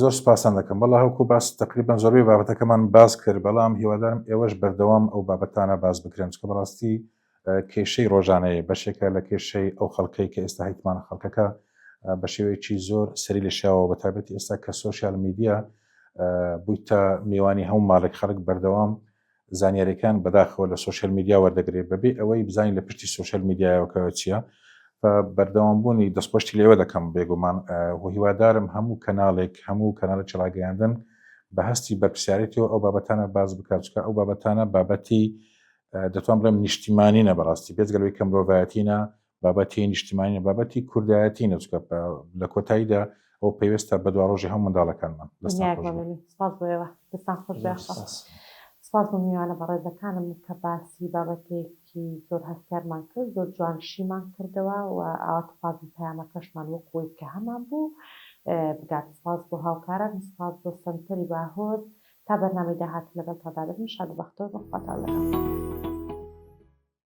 زۆر سپاسان دەکەم بەڵا هەوکو باس تقریبان زۆربەی بابەتەکەمان باز کرد بەڵام هیوادارم ئێوەش بەردەوام ئەو بابەتانە باز بکرێن چکە بەڕاستی کێشەی ڕۆژانەیە بەشێکە لە کێشەی ئەو خەڵکەی کە ئێستا هیتمانە خەڵکەکە بە شێوەیەکی زۆر سەری لە شیاوە بەتابەتی ئێستا کە سۆشیال میدیا بوویتە میوانی هەموو ماڵێک خەڵک بەردەوام زانیاریەکان بەداخەوە لە سۆشیال میدیا وەردەگرێت بەبێ ئەوەی بزانین لە پشتی سۆشیال میدیایەوەکەوە چییە بەردەوامبوونی دەستپۆشتی لێوە دەکەم بێگومان هیوادارم هەموو کەناڵێک هەموو کەناڵە چڵاگەیاندن بە هەستی بەرپرسیارەتەوە ئەو بابەتانە باز بکات چکە ئەو بابەتانە بابەتی دەتوان بڵێم نیشتیمانینە بەڕاستی بێجگەلەوەی کە مرۆڤایەتینە بابەتی نیشتیمانینە بابەتی کوردایەتینە چکە لە کۆتاییدا ئەو پێویستە بە دوا ڕۆژی هەموو منداڵەکانمان سپاس بۆ میوانە بەڕێزەکانم کە باسی بابەتێکی زۆر هەستیارمان کرد زۆر جوانشیمان کردەوە و ئاواتفازی پەیامەکەشمان وەکوی کە هەمان بوو بگات سپاس بۆ هاوکاران سپاس بۆ سنتەری باهۆز تا بەرنامەی داهات لەگەڵ تادادن شاد و بەختەوە بەخواتان لەگەڵ